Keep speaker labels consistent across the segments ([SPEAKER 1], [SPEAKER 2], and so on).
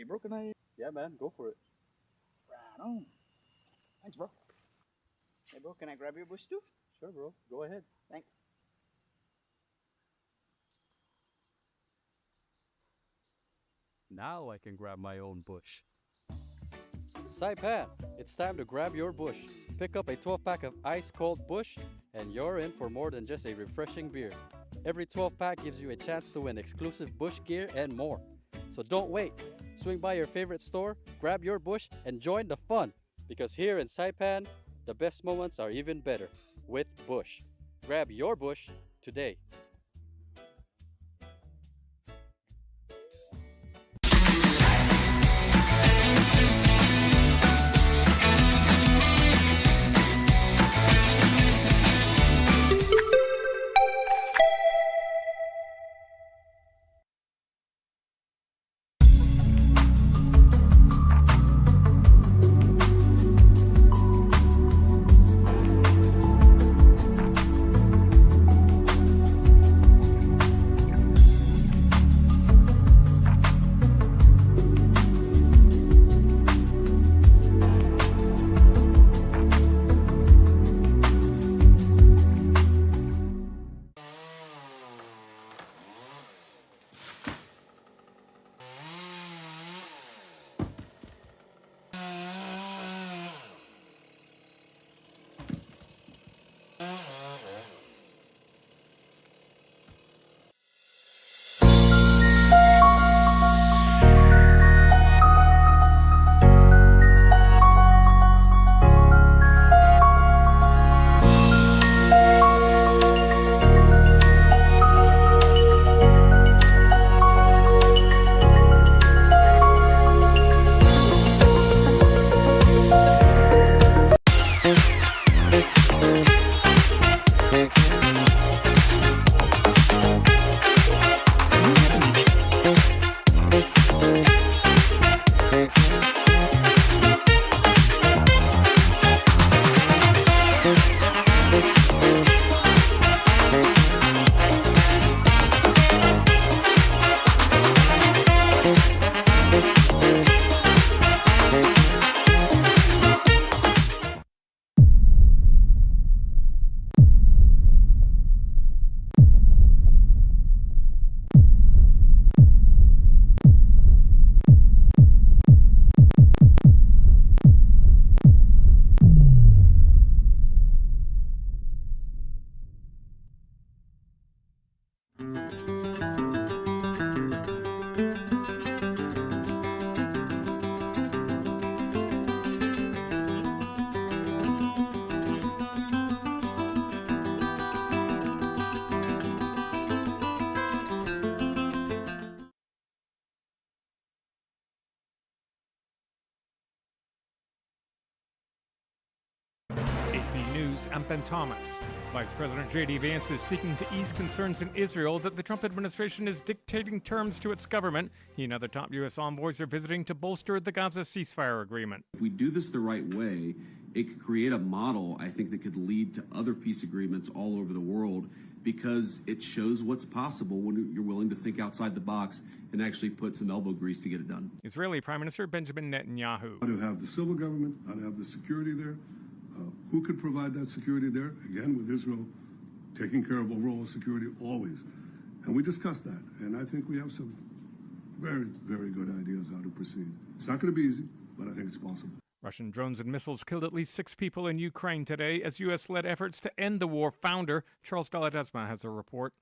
[SPEAKER 1] bro, can I?
[SPEAKER 2] Yeah, man, go for it.
[SPEAKER 1] Right on. Thanks, bro. Hey, bro, can I grab your bush too?
[SPEAKER 2] Sure, bro. Go ahead.
[SPEAKER 1] Thanks.
[SPEAKER 2] Now I can grab my own bush. Saipan, it's time to grab your bush. Pick up a 12-pack of ice-cold bush, and you're in for more than just a refreshing beer. Every 12-pack gives you a chance to win exclusive bush gear and more. So don't wait. Swing by your favorite store, grab your bush, and join the fun. Because here in Saipan, the best moments are even better with Bush. Grab your bush today.
[SPEAKER 3] AP News, I'm Ben Thomas. Vice President J.D. Vance is seeking to ease concerns in Israel that the Trump administration is dictating terms to its government. He and other top U.S. envoys are visiting to bolster the Gaza ceasefire agreement.
[SPEAKER 4] If we do this the right way, it could create a model, I think, that could lead to other peace agreements all over the world, because it shows what's possible when you're willing to think outside the box and actually put some elbow grease to get it done.
[SPEAKER 3] Israeli Prime Minister Benjamin Netanyahu.
[SPEAKER 5] How to have the civil government, how to have the security there. Who could provide that security there? Again, with Israel taking care of overall security always. And we discussed that. And I think we have some very, very good ideas how to proceed. It's not going to be easy, but I think it's possible.
[SPEAKER 3] Russian drones and missiles killed at least 6 people in Ukraine today as U.S.-led efforts to end the war founder. Charles Daladesma has a report.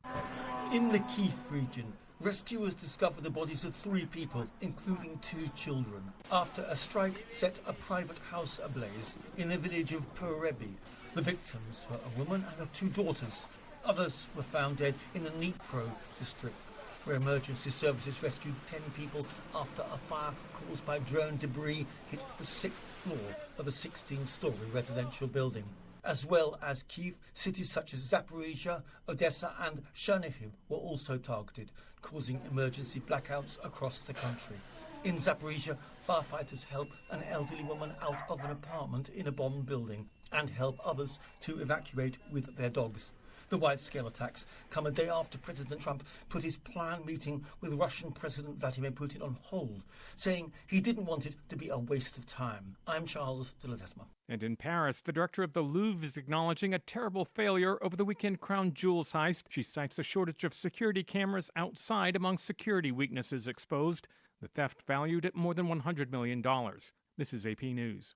[SPEAKER 6] In the Kiev region, rescuers discovered the bodies of 3 people, including 2 children, after a strike set a private house ablaze in the village of Perebi. The victims were a woman and her 2 daughters. Others were found dead in the Dnipro district, where emergency services rescued 10 people after a fire caused by drone debris hit the 6th floor of a 16-story residential building. As well as Kiev, cities such as Zaporizhia, Odessa and Chernihiv were also targeted, causing emergency blackouts across the country. In Zaporizhia, firefighters help an elderly woman out of an apartment in a bombed building and help others to evacuate with their dogs. The wide-scale attacks come a day after President Trump put his planned meeting with Russian President Vladimir Putin on hold, saying he didn't want it to be a waste of time. I'm Charles de Ledesma.
[SPEAKER 3] And in Paris, the director of the Louvre is acknowledging a terrible failure over the weekend crown jewels heist. She cites a shortage of security cameras outside among security weaknesses exposed. The theft valued at more than $100 million. This is AP News.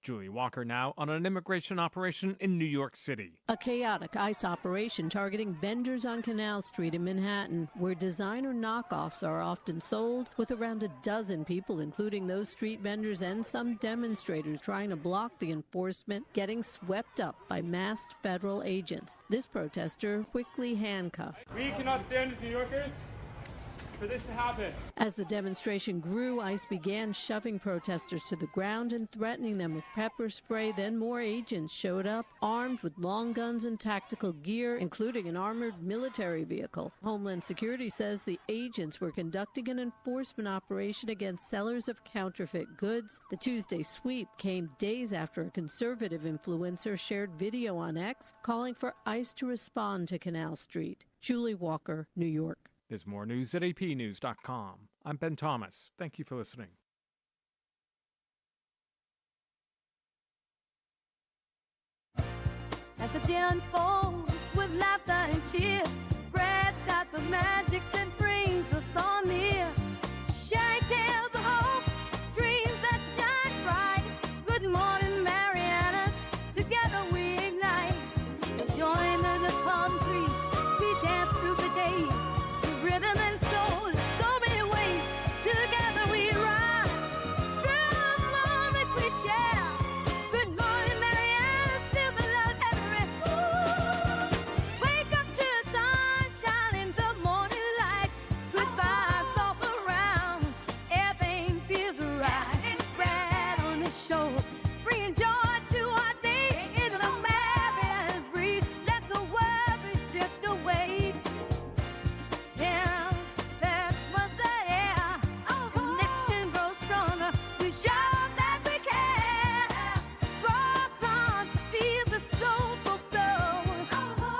[SPEAKER 3] Julie Walker now on an immigration operation in New York City.
[SPEAKER 7] A chaotic ICE operation targeting vendors on Canal Street in Manhattan, where designer knockoffs are often sold, with around a dozen people, including those street vendors and some demonstrators, trying to block the enforcement, getting swept up by masked federal agents. This protester quickly handcuffed.
[SPEAKER 8] We cannot stand as New Yorkers for this to happen.
[SPEAKER 7] As the demonstration grew, ICE began shoving protesters to the ground and threatening them with pepper spray. Then more agents showed up, armed with long guns and tactical gear, including an armored military vehicle. Homeland Security says the agents were conducting an enforcement operation against sellers of counterfeit goods. The Tuesday sweep came days after a conservative influencer shared video on X calling for ICE to respond to Canal Street. Julie Walker, New York.
[SPEAKER 3] There's more news at apnews.com. I'm Ben Thomas. Thank you for listening.
[SPEAKER 9] As the day unfolds with laughter and cheer, Brad's got the magic that brings us all near. Sharing tales of hope, dreams that shine bright. Good morning, Marianas, together we ignite. So join the palm trees, we dance through the days. Rhythm and soul in so many ways. Together we rise through the moments we share. Good morning, Marianas, feel the love everywhere. Wake up to the sunshine in the morning light. Good vibes all around. Everything feels right. Brad on the show, bringing joy to our day. Into the Marianas breeze, let the worries drift away. Yeah, that was the air. Connection grows stronger. We show that we care. Rock on to feel the soulful flow.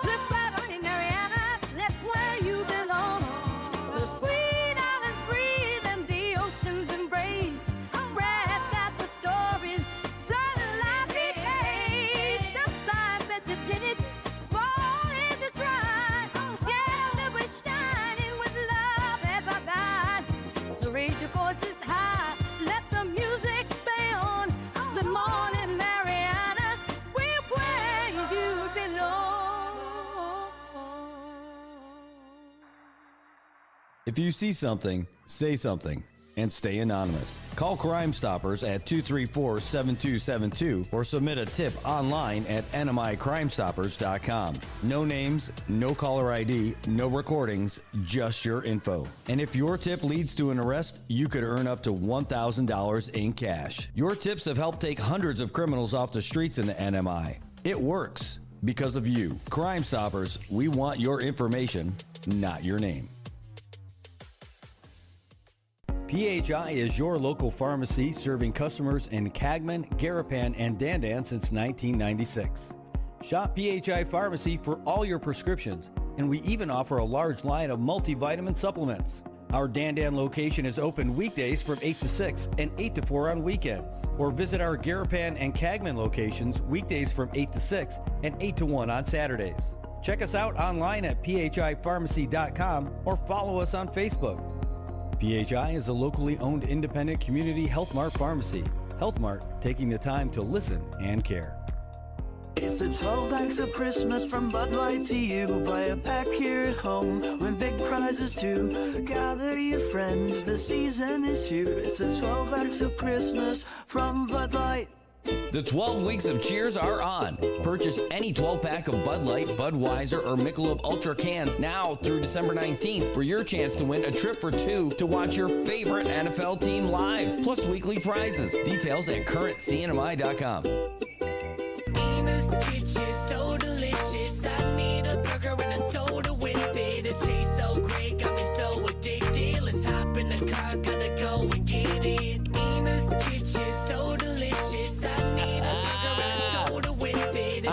[SPEAKER 9] Look right on in Mariana, that's where you belong. The sweet island breeze and the ocean's embrace. Brad's got the stories, sunlight repay. Southside meditated, fall in this ride. Yeah, we're shining with love as I guide. So raise your voices high, let the music play on. Good morning, Marianas, we're where you belong.
[SPEAKER 10] If you see something, say something, and stay anonymous. Call Crime Stoppers at 234-7272 or submit a tip online at nmicrimestoppers.com. No names, no caller ID, no recordings, just your info. And if your tip leads to an arrest, you could earn up to $1,000 in cash. Your tips have helped take hundreds of criminals off the streets in the NMI. It works because of you. Crime Stoppers, we want your information, not your name. PHI is your local pharmacy serving customers in Cagman, Garapan, and Dandan since 1996. Shop PHI Pharmacy for all your prescriptions, and we even offer a large line of multivitamin supplements. Our Dandan location is open weekdays from 8 to 6 and 8 to 4 on weekends. Or visit our Garapan and Cagman locations weekdays from 8 to 6 and 8 to 1 on Saturdays. Check us out online at phipharmacy.com or follow us on Facebook. PHI is a locally owned independent community Health Mart pharmacy. Health Mart, taking the time to listen and care.
[SPEAKER 11] It's the 12 packs of Christmas from Bud Light to you. Buy a pack here at home, win big prizes too. Gather your friends, the season is here. It's the 12 packs of Christmas from Bud Light.
[SPEAKER 12] The 12 weeks of cheers are on. Purchase any 12-pack of Bud Light, Budweiser, or Michelob Ultra cans now through December 19th for your chance to win a trip for two to watch your favorite NFL team live, plus weekly prizes. Details at currentcnmi.com.
[SPEAKER 13] Amos Kitchen, so delicious. I need a burger and a soda with it. It tastes so great, got me so addicted. Let's hop in the car, gotta go and get it. Amos Kitchen, so delicious. I need a burger and a soda with it.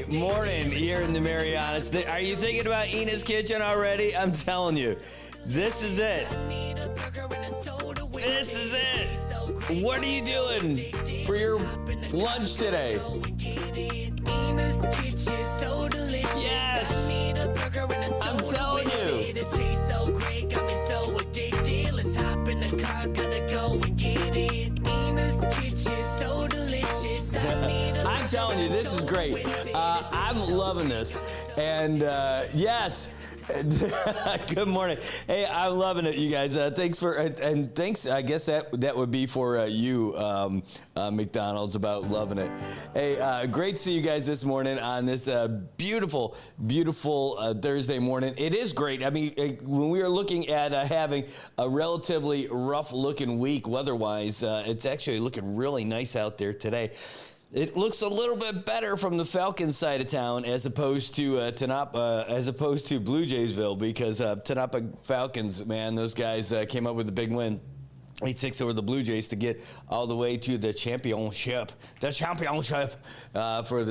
[SPEAKER 12] morning here in the Marianas. Are you thinking about Ina's Kitchen already? I'm telling you, this is it. This is it. What are you doing for your lunch today? Yes. I'm telling you.
[SPEAKER 13] It tastes so great, got me so addicted. Let's hop in the car, gotta go and get it. Nina's Kitchen, so delicious.
[SPEAKER 12] I'm telling you, this is great. I'm loving this. And yes. Good morning. Hey, I'm loving it, you guys. Thanks for and thanks. I guess that would be for you, McDonald's, about loving it. Hey, great to see you guys this morning on this beautiful Thursday morning. It is great. I mean, when we were looking at having a relatively rough-looking week weather-wise, it's actually looking really nice out there today. It looks a little bit better from the Falcons side of town as opposed to Blue Jaysville, because Tanapa Falcons, man, those guys came up with a big win. 8-6 over the Blue Jays to get all the way to the championship for the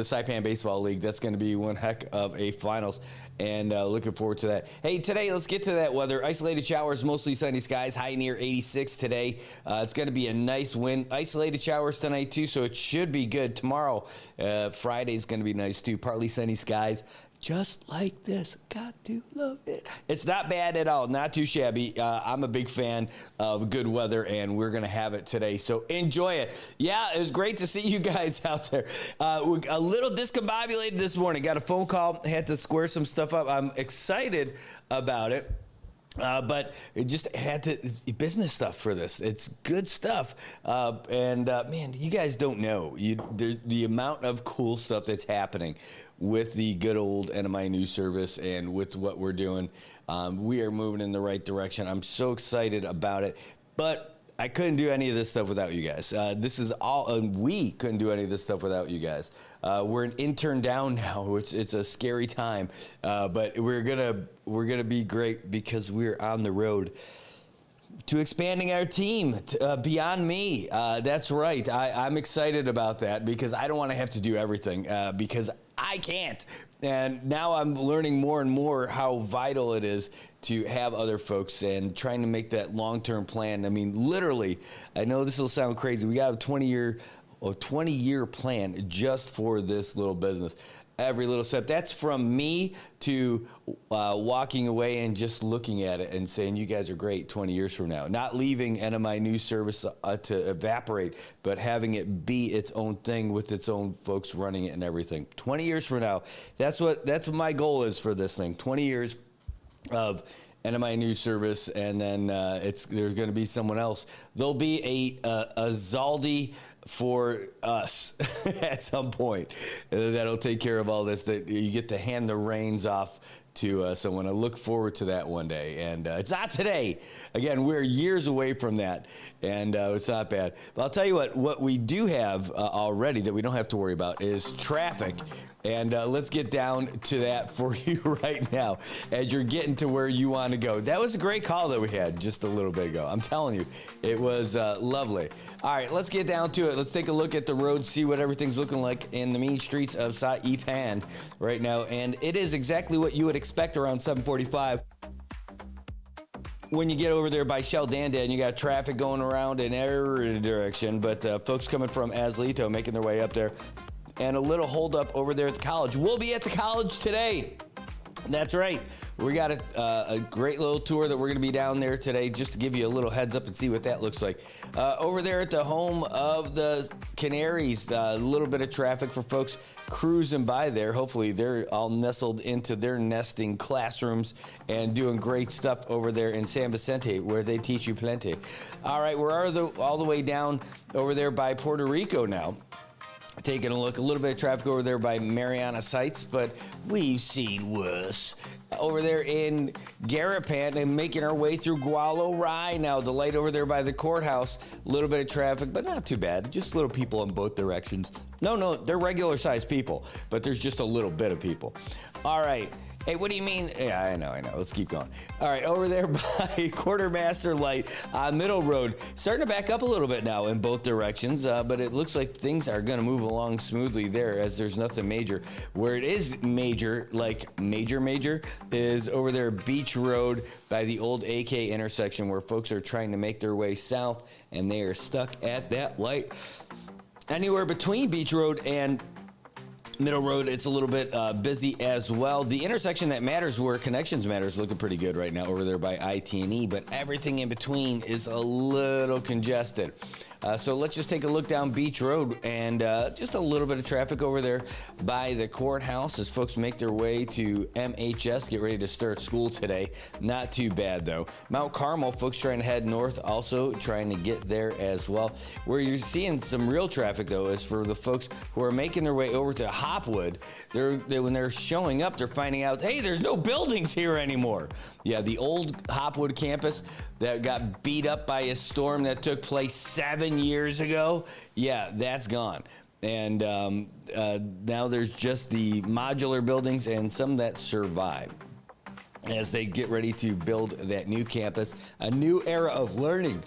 [SPEAKER 12] Saipan Baseball League. That's going to be one heck of a finals, and looking forward to that. Hey, today, let's get to that weather. Isolated showers, mostly sunny skies, high near 86 today. It's going to be a nice wind. Isolated showers tonight, too, so it should be good. Tomorrow, Friday's going to be nice, too. Partly sunny skies. Just like this. Got to love it. It's not bad at all. Not too shabby. I'm a big fan of good weather, and we're going to have it today. So enjoy it. Yeah, it was great to see you guys out there. We're a little discombobulated this morning. Got a phone call. Had to square some stuff up. I'm excited about it. But it just had to business stuff for this. It's good stuff. Man, you guys don't know the amount of cool stuff that's happening with the good old NMI News Service and with what we're doing. We are moving in the right direction. I'm so excited about it. But I couldn't do any of this stuff without you guys. This is all, we couldn't do any of this stuff without you guys. We're an intern down now, which it's a scary time, but we're gonna be great because we're on the road to expanding our team beyond me. That's right. I'm excited about that because I don't want to have to do everything because I can't. And now I'm learning more and more how vital it is to have other folks and trying to make that long-term plan. I mean, literally, I know this will sound crazy. We got a 20-year plan just for this little business. Every little step. That's from me to walking away and just looking at it and saying, you guys are great 20 years from now. Not leaving NMI News Service to evaporate, but having it be its own thing with its own folks running it and everything. 20 years from now, that's what my goal is for this thing. 20 years of NMI News Service, and then there's going to be someone else. There'll be a Zaldi for us at some point that'll take care of all this, that you get to hand the reins off to someone. I look forward to that one day, and it's not today. Again, we're years away from that, and it's not bad. But I'll tell you what we do have already that we don't have to worry about is traffic. And let's get down to that for you right now as you're getting to where you want to go. That was a great call that we had just a little bit ago. I'm telling you, it was lovely. All right, let's get down to it. Let's take a look at the road, see what everything's looking like in the mean streets of Saipan right now. And it is exactly what you would expect around 745. When you get over there by Shell Dandan, you got traffic going around in every direction, but folks coming from Aslito making their way up there. And a little holdup over there at the college. We'll be at the college today. That's right. We got a great little tour that we're going to be down there today just to give you a little heads up and see what that looks like. Over there at the home of the Canaries, a little bit of traffic for folks cruising by there. Hopefully they're all nestled into their nesting classrooms and doing great stuff over there in San Vicente where they teach you plenty. All right, we're all the way down over there by Puerto Rico now. Taking a look, a little bit of traffic over there by Marianas sites, but we've seen worse. Over there in Garapan and making our way through Gualo Rye now. The light over there by the courthouse, a little bit of traffic, but not too bad. Just little people in both directions. No, they're regular sized people, but there's just a little bit of people. All right. Hey, what do you mean? Yeah, I know. Let's keep going. All right, over there by Quartermaster Light on Middle Road. Starting to back up a little bit now in both directions, but it looks like things are going to move along smoothly there as there's nothing major. Where it is major, like major, is over there Beach Road by the old AK intersection where folks are trying to make their way south and they are stuck at that light. Anywhere between Beach Road and Middle Road, it's a little bit busy as well. The intersection that matters, where connections matters, looking pretty good right now over there by IT&E, but everything in between is a little congested. So let's just take a look down Beach Road and just a little bit of traffic over there by the courthouse as folks make their way to MHS, get ready to start school today. Not too bad though. Mount Carmel, folks trying to head north, also trying to get there as well. Where you're seeing some real traffic though is for the folks who are making their way over to Hopwood. When they're showing up, they're finding out, hey, there's no buildings here anymore. Yeah, the old Hopwood campus that got beat up by a storm that took place 7 years ago, yeah, that's gone. And now there's just the modular buildings and some that survive as they get ready to build that new campus, a new era of learning.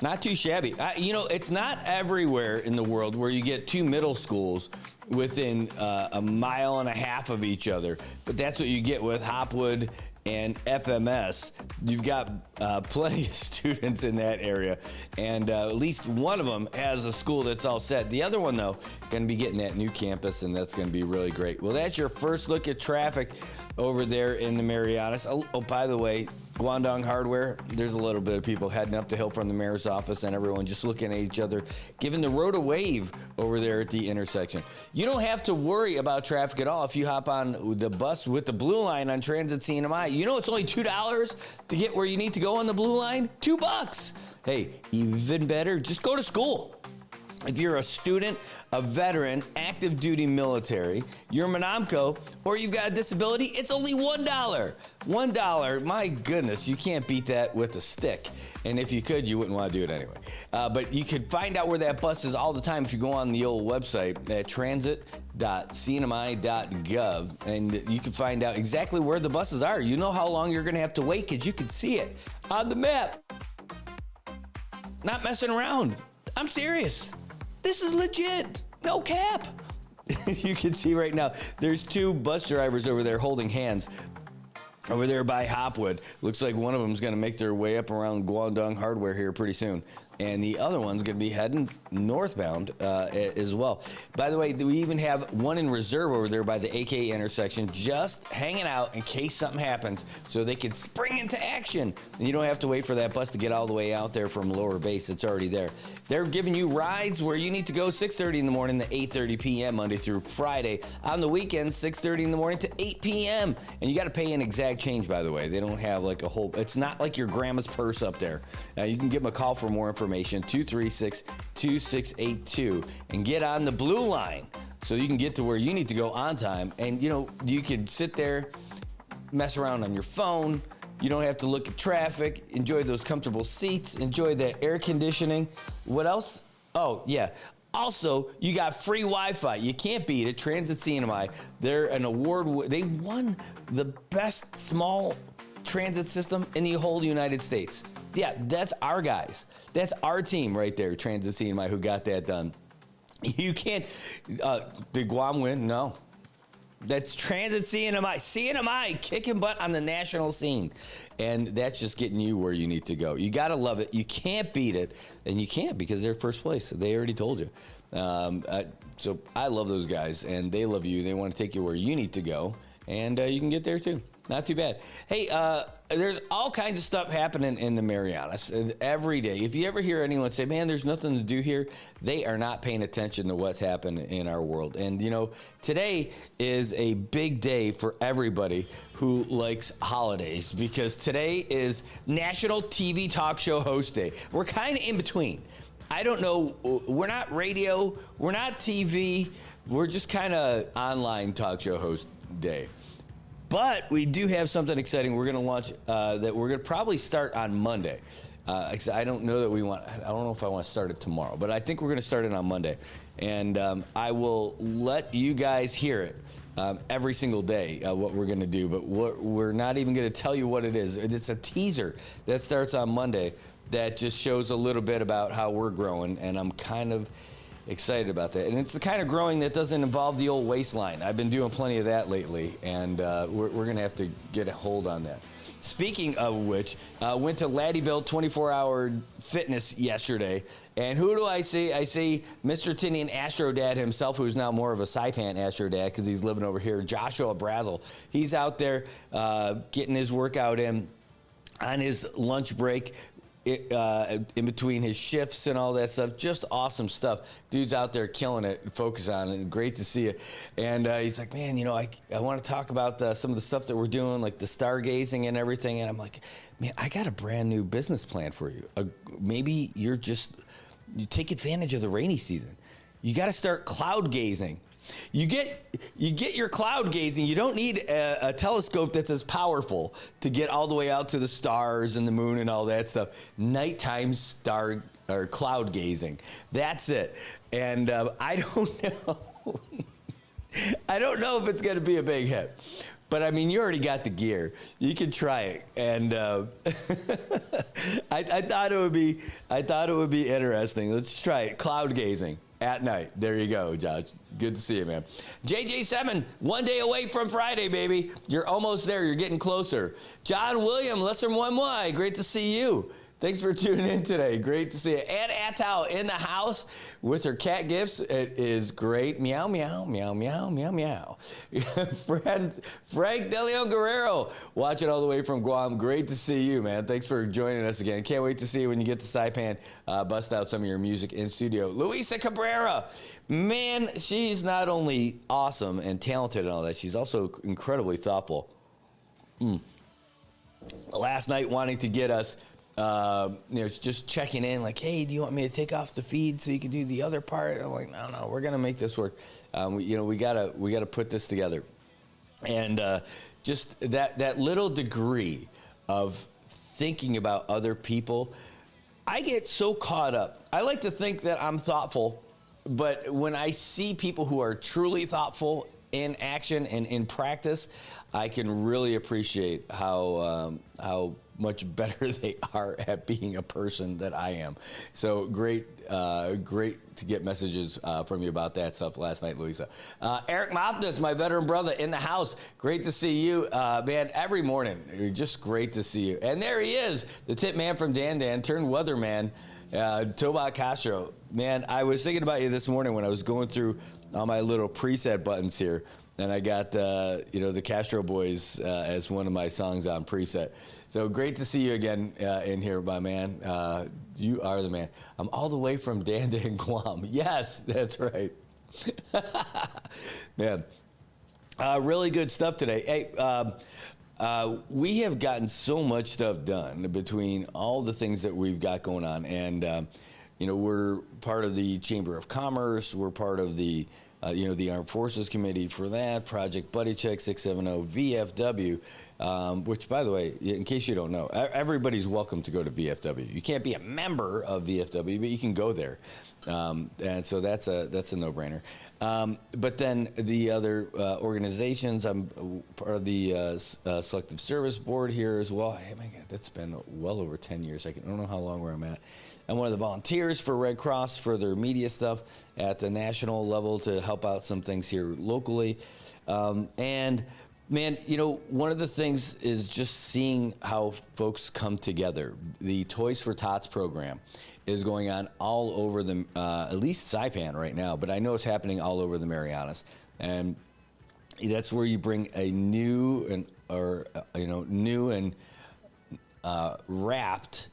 [SPEAKER 12] Not too shabby. It's not everywhere in the world where you get two middle schools within a mile and a half of each other, but that's what you get with Hopwood and FMS. You've got plenty of students in that area, and at least one of them has a school that's all set. The other one, though, going to be getting that new campus, and that's going to be really great. Well, that's your first look at traffic over there in the Marianas. Oh, by the way, Guangdong Hardware, there's a little bit of people heading up the hill from the mayor's office and everyone just looking at each other, giving the road a wave over there at the intersection. You don't have to worry about traffic at all if you hop on the bus with the Blue Line on Transit CNMI. You know it's only $2 to get where you need to go on the Blue Line? $2. Hey, even better, just go to school. If you're a student, a veteran, active duty military, you're Monamco, or you've got a disability, it's only $1. $1, my goodness, you can't beat that with a stick. And if you could, you wouldn't want to do it anyway. But you could find out where that bus is all the time if you go on the old website at transit.cnmi.gov, and you can find out exactly where the buses are. You know how long you're going to have to wait because you can see it on the map. Not messing around. I'm serious. This is legit. No cap. You can see right now, there's two bus drivers over there holding hands over there by Hopwood. Looks like one of them is going to make their way up around Guangdong Hardware here pretty soon. And the other one's going to be heading northbound as well. By the way, we even have one in reserve over there by the AK intersection, just hanging out in case something happens so they can spring into action. And you don't have to wait for that bus to get all the way out there from lower base. It's already there. They're giving you rides where you need to go 6:30 in the morning to 8:30 p.m. Monday through Friday. On the weekends, 6:30 in the morning to 8 p.m. And you got to pay an exact change, by the way. They don't have like a whole, it's not like your grandma's purse up there. You can give them a call for more information. 236-2682 and get on the Blue Line so you can get to where you need to go on time. And you could sit there, mess around on your phone. You don't have to look at traffic. Enjoy those comfortable seats. Enjoy the air conditioning. What else? Oh, yeah. Also, you got free Wi-Fi. You can't beat it. Transit CNMI. They're an award. They won the best small transit system in the whole United States. Yeah, that's our guys. That's our team right there, Transit CNMI, who got that done. You can't. Did Guam win? No. That's Transit CNMI. CNMI kicking butt on the national scene. And that's just getting you where you need to go. You got to love it. You can't beat it. And you can't because they're first place. They already told you. So I love those guys, and they love you. They want to take you where you need to go. And you can get there, too. Not too bad. Hey, there's all kinds of stuff happening in the Marianas every day. If you ever hear anyone say, man, there's nothing to do here, they are not paying attention to what's happening in our world. And, today is a big day for everybody who likes holidays because today is National TV Talk Show Host Day. We're kind of in between. I don't know. We're not radio. We're not TV. We're just kind of online talk show host day. But we do have something exciting we're going to launch that we're going to probably start on Monday. I don't know that I don't know if I want to start it tomorrow, but I think we're going to start it on Monday. And I will let you guys hear it every single day, what we're going to do. But we're not even going to tell you what it is. It's a teaser that starts on Monday that just shows a little bit about how we're growing. And I'm kind of excited about that. And it's the kind of growing that doesn't involve the old waistline. I've been doing plenty of that lately, and we're going to have to get a hold on that. Speaking of which, went to Laddieville 24-hour fitness yesterday, and who do I see? I see Mr. Tinian Astro Dad himself, who's now more of a Saipan Astro Dad because he's living over here, Joshua Brazel. He's out there getting his workout in on his lunch break, in between his shifts and all that stuff. Just awesome stuff. Dude's out there killing it, focus on it. Great to see you. And he's like, man, you know, I want to talk about some of the stuff that we're doing, like the stargazing and everything. And I'm like, man, I got a brand new business plan for you. Maybe you take advantage of the rainy season. You got to start cloud gazing. You get your cloud gazing. You don't need a telescope that's as powerful to get all the way out to the stars and the moon and all that stuff. Nighttime star or cloud gazing. That's it. And I don't know. I don't know if it's going to be a big hit. But I mean, you already got the gear. You can try it, and I thought it would be interesting. Let's try it. Cloud gazing at night. There you go, Josh. Good to see you, man. JJ7, 1 day away from Friday, baby. You're almost there. You're getting closer. John William, less than 1Y. Great to see you. Thanks for tuning in today. Great to see you. Ann Attow in the house with her cat gifts. It is great. Meow, meow, meow, meow, meow, meow. Frank De Leon Guerrero watching all the way from Guam. Great to see you, man. Thanks for joining us again. Can't wait to see you when you get to Saipan. Bust out some of your music in studio. Luisa Cabrera. Man, she's not only awesome and talented and all that, she's also incredibly thoughtful. Last night wanting to get us just checking in, like, hey, do you want me to take off the feed so you can do the other part? I'm like, no, we're gonna make this work. We gotta put this together, and just that little degree of thinking about other people. I get so caught up. I like to think that I'm thoughtful, but when I see people who are truly thoughtful in action and in practice, I can really appreciate how much better they are at being a person that I am. So great to get messages from you about that stuff last night, Louisa. Eric Mofnas, my veteran brother in the house. Great to see you, man, every morning. Just great to see you. And there he is, the tip man from Dan turned weatherman, Tobat Castro. Man, I was thinking about you this morning when I was going through all my little preset buttons here, and I got the Castro Boys as one of my songs on preset. So great to see you again in here, my man. You are the man. I'm all the way from Dan, Guam. Yes, that's right. Man, really good stuff today. Hey, we have gotten so much stuff done between all the things that we've got going on, and we're part of the Chamber of Commerce. We're part of the the Armed Forces Committee for that, Project Buddy Check 670 VFW, which, by the way, in case you don't know, everybody's welcome to go to VFW. You can't be a member of VFW, but you can go there. And so that's a no-brainer. But then the other organizations, I'm part of the Selective Service Board here as well. Hey, my God, that's been well over 10 years. I don't know how long where I'm at. I'm one of the volunteers for Red Cross for their media stuff at the national level to help out some things here locally. And man, one of the things is just seeing how folks come together. The Toys for Tots program is going on all over at least Saipan right now, but I know it's happening all over the Marianas. And that's where you bring a new and wrapped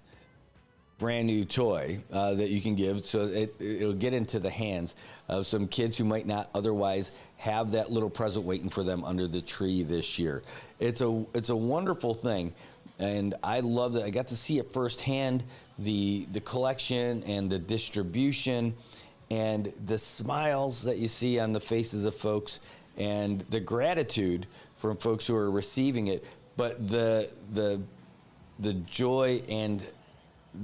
[SPEAKER 12] brand new toy that you can give, so it'll get into the hands of some kids who might not otherwise have that little present waiting for them under the tree this year. It's a wonderful thing, and I love that. I got to see it firsthand, the collection and the distribution and the smiles that you see on the faces of folks and the gratitude from folks who are receiving it, but the joy and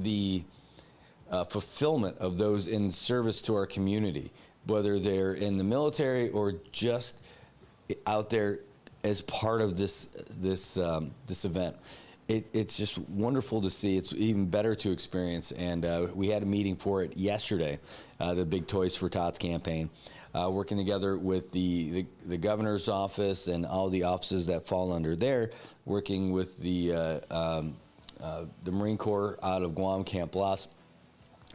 [SPEAKER 12] the fulfillment of those in service to our community, whether they're in the military or just out there as part of this event. It's just wonderful to see. It's even better to experience. And we had a meeting for it yesterday, the Big Toys for Tots campaign, working together with the governor's office and all the offices that fall under there, working with the Marine Corps out of Guam, Camp Blas,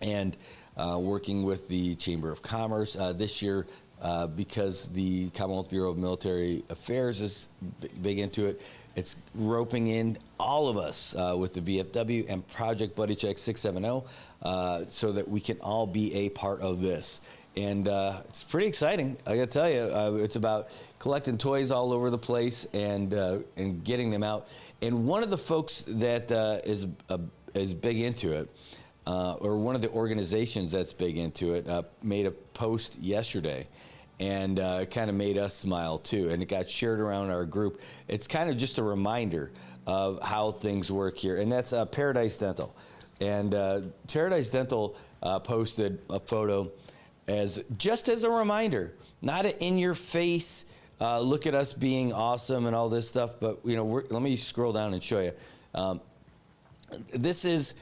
[SPEAKER 12] and working with the Chamber of Commerce this year. Because the Commonwealth Bureau of Military Affairs is big into it, it's roping in all of us with the VFW and Project Buddy Check 670 so that we can all be a part of this. And it's pretty exciting, I gotta tell you. It's about collecting toys all over the place and getting them out. And one of the folks that is big into it, or one of the organizations that's big into it, made a post yesterday, and kind of made us smile too, and it got shared around our group. It's kind of just a reminder of how things work here, and that's Paradise Dental. And Paradise Dental posted a photo just as a reminder, not an in-your-face, look at us being awesome and all this stuff, but let me scroll down and show you. This is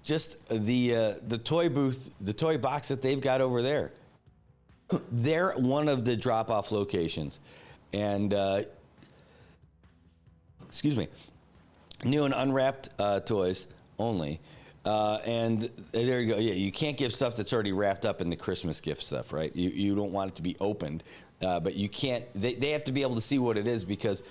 [SPEAKER 12] just the toy booth, the toy box that they've got over there. They're one of the drop-off locations, and excuse me, new and unwrapped toys only. And there you go. Yeah, you can't give stuff that's already wrapped up in the Christmas gift stuff, right? You don't want it to be opened, but you can't. They have to be able to see what it is, because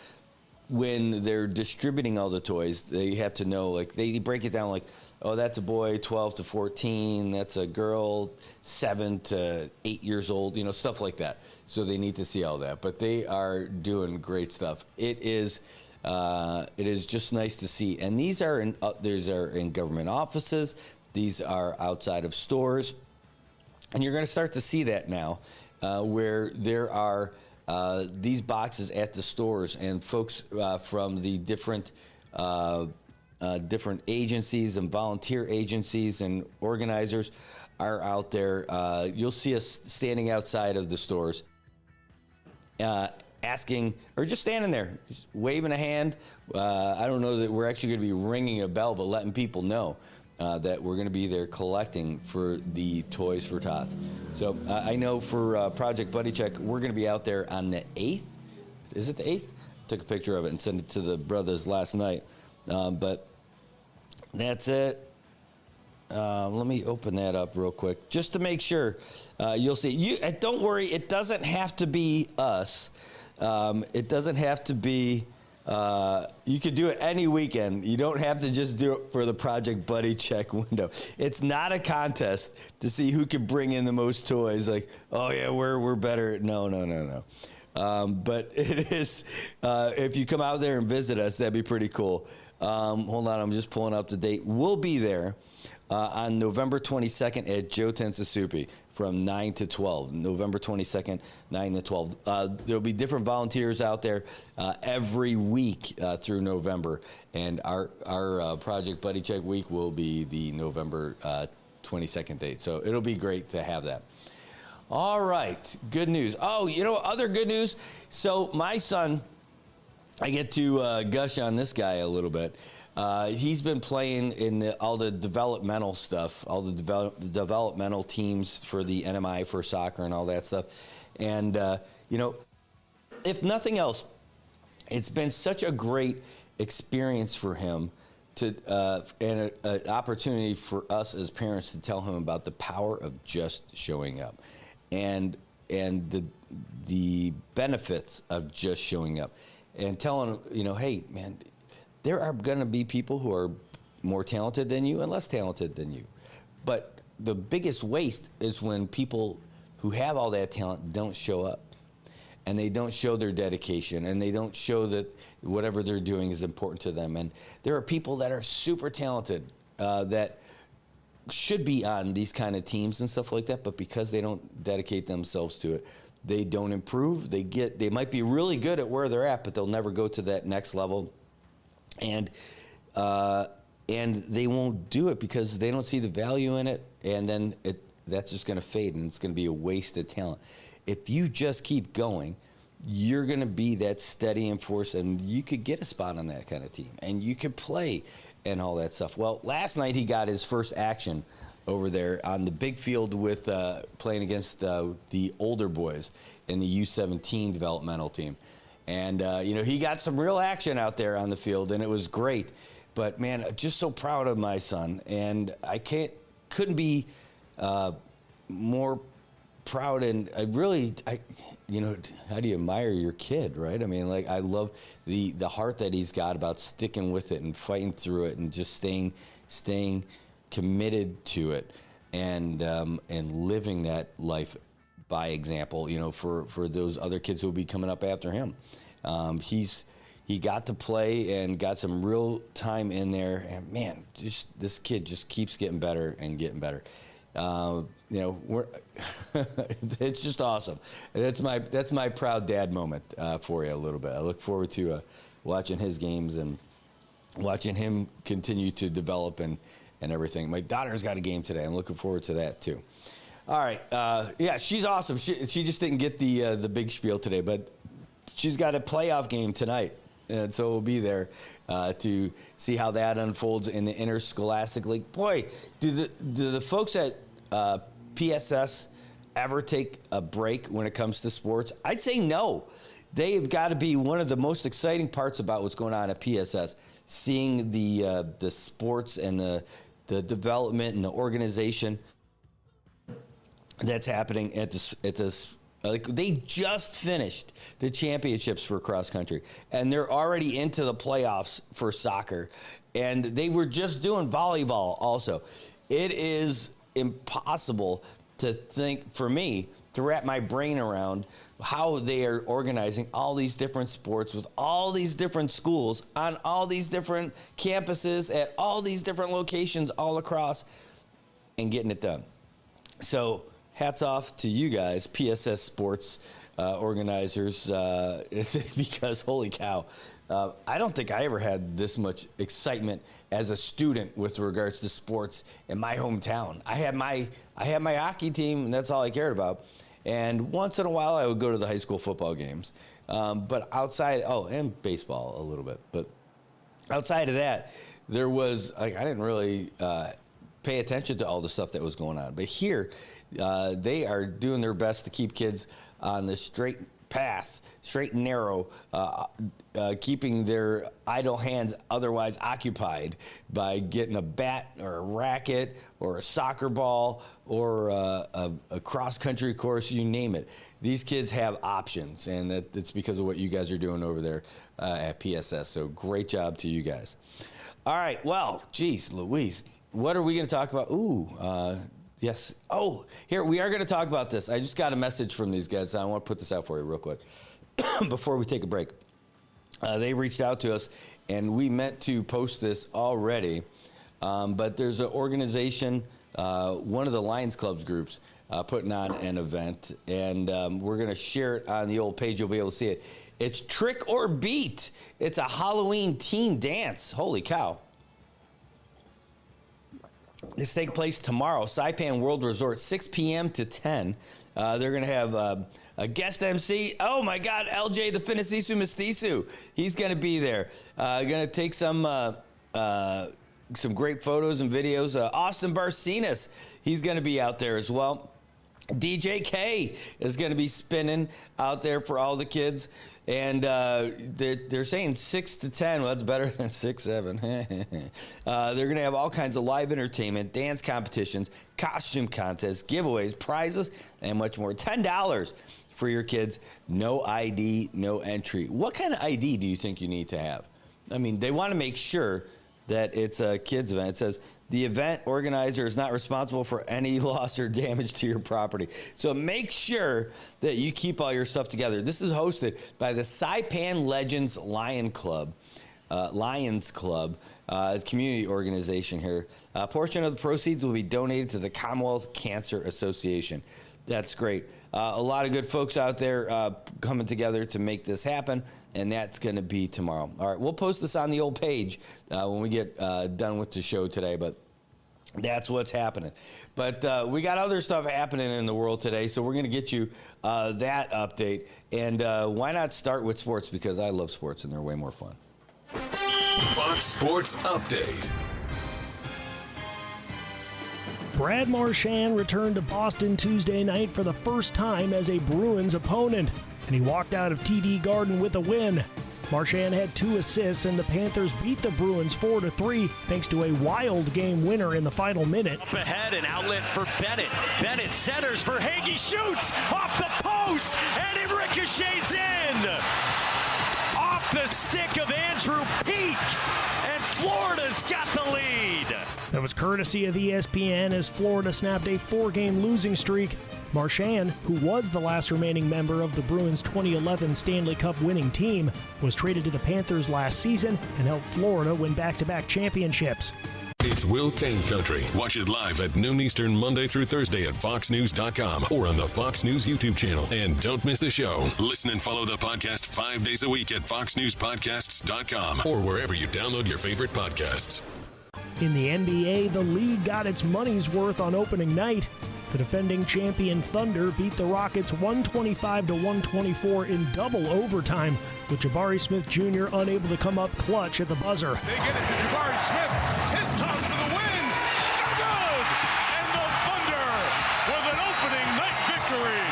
[SPEAKER 12] when they're distributing all the toys, they have to know, like, they break it down like, oh, that's a boy 12 to 14, that's a girl 7 to 8 years old, stuff like that. So they need to see all that. But they are doing great stuff. It is just nice to see. And these are in government offices. These are outside of stores. And you're going to start to see that now, where there are these boxes at the stores, and folks from the different agencies and volunteer agencies and organizers are out there. You'll see us standing outside of the stores, asking, or just standing there, just waving a hand. I don't know that we're actually going to be ringing a bell, but letting people know that we're going to be there collecting for the Toys for Tots. So I know for Project Buddy Check, we're going to be out there on the 8th. Is it the 8th? Took a picture of it and sent it to the brothers last night. But that's it. Let me open that up real quick just to make sure you'll see. Don't worry, it doesn't have to be us. It doesn't have to be. You could do it any weekend. You don't have to just do it for the Project Buddy Check window. It's not a contest to see who can bring in the most toys. Like, oh yeah, we're better. No. But it is. If you come out there and visit us, that'd be pretty cool. Hold on, I'm just pulling up the date. We'll be there on November 22nd at Joe Tensasupi from 9 to 12. November 22nd, 9 to 12. There'll be different volunteers out there every week through November, and our Project Buddy Check week will be the November 22nd date. So it'll be great to have that. All right, good news. Oh, other good news. So my son, I get to gush on this guy a little bit. He's been playing in all the developmental stuff, all the developmental teams for the NMI for soccer and all that stuff. And, if nothing else, it's been such a great experience for him and an opportunity for us as parents to tell him about the power of just showing up and the benefits of just showing up. And telling him, hey, man, there are going to be people who are more talented than you and less talented than you. But the biggest waste is when people who have all that talent don't show up. And they don't show their dedication. And they don't show that whatever they're doing is important to them. And there are people that are super talented that should be on these kind of teams and stuff like that. But because they don't dedicate themselves to it, they don't improve. They might be really good at where they're at, but they'll never go to that next level. And and they won't do it because they don't see the value in it, and then that's just going to fade, and it's going to be a wasted talent. If you just keep going, you're going to be that steadying force, and you could get a spot on that kind of team, and you could play and all that stuff. Well, last night he got his first action over there on the big field with playing against the older boys in the U17 developmental team. And, he got some real action out there on the field, and it was great. But, man, just so proud of my son. And I couldn't be more proud. And how do you admire your kid, right? I mean, like, I love the heart that he's got about sticking with it and fighting through it and just staying committed to it and living that life by example, for those other kids who will be coming up after him. He got to play and got some real time in there, and man, this kid just keeps getting better and getting better. It's just awesome. That's my proud dad moment for you a little bit. I look forward to watching his games and watching him continue to develop and everything. My daughter's got a game today. I'm looking forward to that too. All right, she's awesome. She just didn't get the big spiel today, but she's got a playoff game tonight, and so we'll be there to see how that unfolds in the interscholastic league. Boy, do the folks at PSS ever take a break when it comes to sports? I'd say no. They've got to be one of the most exciting parts about what's going on at PSS, seeing the sports and the development and the organization that's happening at this. Like, they just finished the championships for cross country, and they're already into the playoffs for soccer, and they were just doing volleyball also. It is impossible to think, for me, to wrap my brain around how they are organizing all these different sports with all these different schools on all these different campuses at all these different locations all across and getting it done. So hats off to you guys, PSS sports organizers, because holy cow, I don't think I ever had this much excitement as a student with regards to sports in my hometown. I had my hockey team, and that's all I cared about. And once in a while, I would go to the high school football games. But outside, and baseball a little bit. But outside of that, there was, I didn't really pay attention to all the stuff that was going on. But here, they are doing their best to keep kids on the straight path, straight and narrow, keeping their idle hands otherwise occupied by getting a bat or a racket or a soccer ball or a cross-country course, you name it. These kids have options, and it's because of what you guys are doing over there at PSS. So great job to you guys. All right, well, geez, Louise, what are we going to talk about? Yes. Oh, here, we are going to talk about this. I just got a message from these guys. I want to put this out for you real quick before we take a break. They reached out to us, and we meant to post this already, but there's an organization, one of the Lions Clubs groups, putting on an event, and we're going to share it on the old page. You'll be able to see it. It's Trick or Beat. It's a Halloween teen dance. Holy cow. This takes place tomorrow, Saipan World Resort, 6 p.m. to 10. They're going to have a guest MC. Oh, my God, LJ the Finicisu Mestizu. He's going to be there. Going to take some great photos and videos. Austin Barcenas, he's going to be out there as well. DJ K is going to be spinning out there for all the kids. And they're saying 6 to 10. Well, that's better than 6, 7. They're going to have all kinds of live entertainment, dance competitions, costume contests, giveaways, prizes, and much more. $10 for your kids. No ID, no entry. What kind of ID do you think you need to have? I mean, they want to make sure that it's a kids event. It says, the event organizer is not responsible for any loss or damage to your property. So make sure that you keep all your stuff together. This is hosted by the Saipan Legends Lions Club, community organization here. A portion of the proceeds will be donated to the Commonwealth Cancer Association. That's great. A lot of good folks out there coming together to make this happen, and that's going to be tomorrow. All right, we'll post this on the old page when we get done with the show today, but that's what's happening. But we got other stuff happening in the world today, so we're going to get you that update. And why not start with sports, because I love sports, and they're way more fun.
[SPEAKER 14] Fox Sports Update.
[SPEAKER 15] Brad Marchand returned to Boston Tuesday night for the first time as a Bruins opponent, and he walked out of TD Garden with a win. Marchand had 2 assists, and the Panthers beat the Bruins 4-3 thanks to a wild game winner in the final minute.
[SPEAKER 16] Up ahead, an outlet for Bennett. Bennett centers for Hagee, shoots off the post, and it ricochets in. Off the stick of Andrew Peak, and Florida's got the lead.
[SPEAKER 15] That was courtesy of ESPN as Florida snapped a 4-game losing streak. Marchand, who was the last remaining member of the Bruins' 2011 Stanley Cup winning team, was traded to the Panthers last season and helped Florida win back-to-back championships.
[SPEAKER 14] It's Will Kane Country. Watch it live at noon Eastern Monday through Thursday at foxnews.com or on the Fox News YouTube channel. And don't miss the show. Listen and follow the podcast 5 days a week at foxnewspodcasts.com or wherever you download your favorite podcasts.
[SPEAKER 15] In the NBA, the league got its money's worth on opening night. The defending champion Thunder beat the Rockets 125-124 in double overtime, with Jabari Smith Jr. unable to come up clutch at the buzzer.
[SPEAKER 16] They get it to Jabari Smith. His toss for the win. Good! And the Thunder with an opening night victory.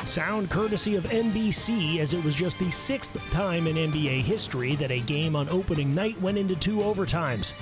[SPEAKER 15] Sound courtesy of NBC, as it was just the 6th time in NBA history that a game on opening night went into 2 overtimes.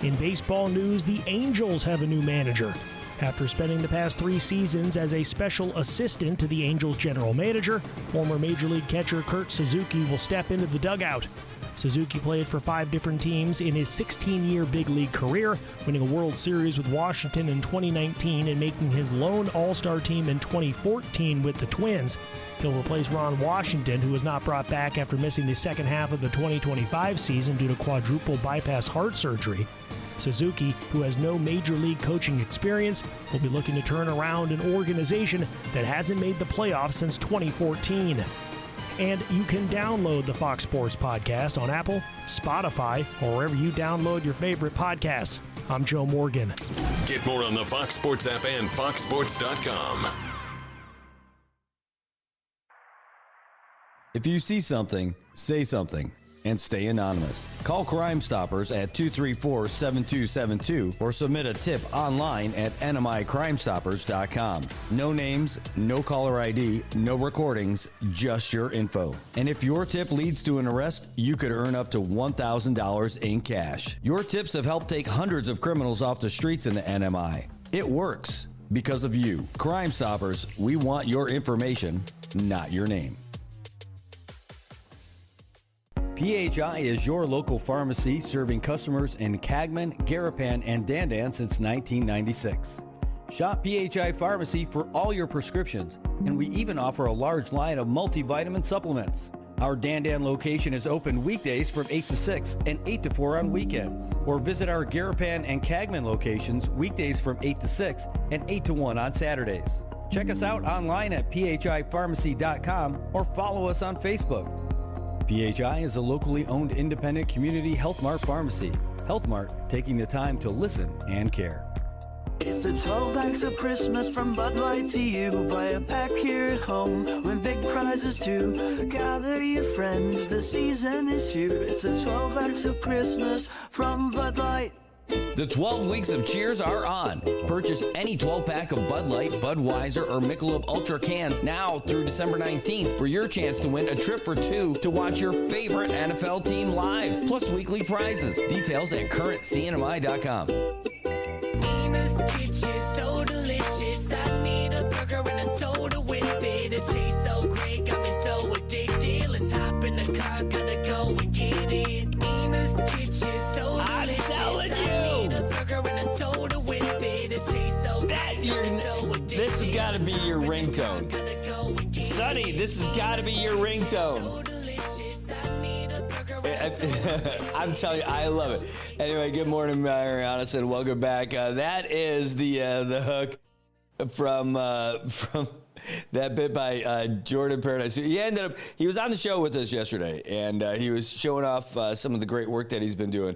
[SPEAKER 15] In baseball news, the Angels have a new manager. After spending the past 3 seasons as a special assistant to the Angels general manager, former Major League catcher Kurt Suzuki will step into the dugout. Suzuki played for 5 different teams in his 16-year big league career, winning a World Series with Washington in 2019 and making his lone All-Star team in 2014 with the Twins. He'll replace Ron Washington, who was not brought back after missing the second half of the 2025 season due to quadruple bypass heart surgery. Suzuki, who has no major league coaching experience, will be looking to turn around an organization that hasn't made the playoffs since 2014. And you can download the Fox Sports Podcast on Apple, Spotify, or wherever you download your favorite podcasts. I'm Joe Morgan.
[SPEAKER 14] Get more on the Fox Sports app and foxsports.com.
[SPEAKER 10] If you see something, say something. And stay anonymous. Call Crime Stoppers at 234-7272 or submit a tip online at nmicrimestoppers.com. No names, no caller ID, no recordings, just your info. And if your tip leads to an arrest, you could earn up to $1,000 in cash. Your tips have helped take hundreds of criminals off the streets in the NMI. It works because of you. Crime Stoppers, we want your information, not your name. PHI is your local pharmacy serving customers in Cagman, Garapan, and Dandan since 1996. Shop PHI Pharmacy for all your prescriptions, and we even offer a large line of multivitamin supplements. Our Dandan location is open weekdays from 8 to 6 and 8 to 4 on weekends. Or visit our Garapan and Cagman locations weekdays from 8 to 6 and 8 to 1 on Saturdays. Check us out online at phipharmacy.com or follow us on Facebook. PHI is a locally owned independent community Health Mart pharmacy. Health Mart, taking the time to listen and care.
[SPEAKER 11] It's the 12 packs of Christmas from Bud Light to you. Buy a pack here at home, win big prizes too. Gather your friends, the season is here. It's the 12 packs of Christmas from Bud Light.
[SPEAKER 12] The 12 weeks of cheers are on. Purchase any 12-pack of Bud Light, Budweiser, or Michelob Ultra cans now through December 19th for your chance to win a trip for 2 to watch your favorite NFL team live, plus weekly prizes. Details at currentcnmi.com.
[SPEAKER 13] Nina's Kitchen, so delicious. I need a burger and a soda with it. It tastes so great, got me so addicted. Let's hop in the car, gotta go and get it. Nina's Kitchen, so delicious.
[SPEAKER 12] I'm telling you.
[SPEAKER 13] I need a burger and a soda with it. It tastes so good, got me so addicted.
[SPEAKER 12] This has got to be your ringtone. Sonny, this has got to be your ringtone. I'm telling you, I love it. Anyway, good morning, Marianas, and welcome back. That is the hook. from that bit by Jordan Paradise. He was on the show with us yesterday, and he was showing off some of the great work that he's been doing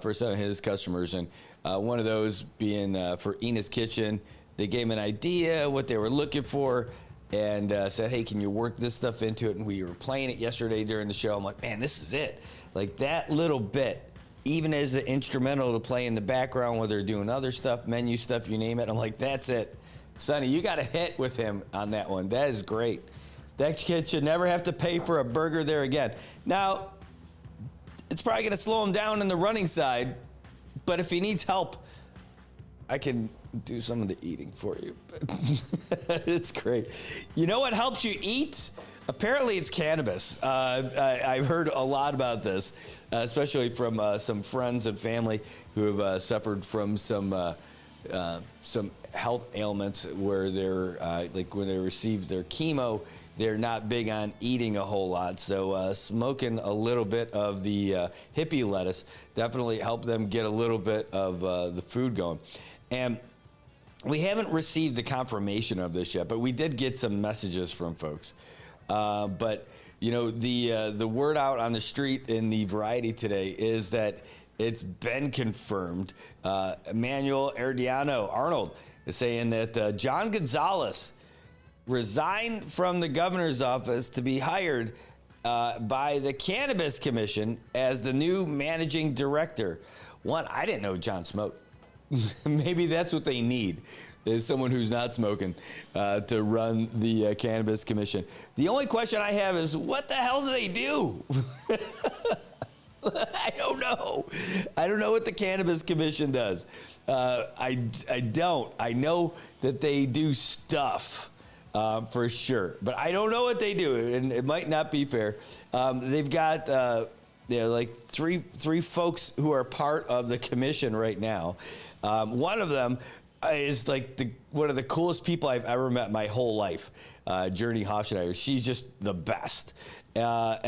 [SPEAKER 12] for some of his customers. And one of those being for Ina's Kitchen. They gave him an idea what they were looking for, and said, hey, can you work this stuff into it? And we were playing it yesterday during the show. I'm like, man, this is it. Like that little bit, even as an instrumental to play in the background while they're doing other stuff, menu stuff, you name it. I'm like, that's it. Sonny, you got a hit with him on that one. That is great. That kid should never have to pay for a burger there again. Now, it's probably going to slow him down in the running side, but if he needs help, I can do some of the eating for you. It's great. You know what helps you eat? Apparently it's cannabis. I've heard a lot about this, especially from some friends and family who have suffered from some health ailments where they're like when they receive their chemo, they're not big on eating a whole lot. So smoking a little bit of the hippie lettuce definitely helped them get a little bit of the food going. And we haven't received the confirmation of this yet, but we did get some messages from folks. But you know, the word out on the street in the Variety today is that it's been confirmed. Emmanuel Arnold is saying that John Gonzalez resigned from the governor's office to be hired by the Cannabis Commission as the new managing director. One, I didn't know John smoked. Maybe that's what they need, is someone who's not smoking to run the Cannabis Commission. The only question I have is, what the hell do they do? I don't know. I don't know what the Cannabis Commission does. I don't. I know that they do stuff for sure, but I don't know what they do, and it might not be fair. They've got like three folks who are part of the commission right now. One of them is like one of the coolest people I've ever met my whole life, Journey Hofschneider. She's just the best. But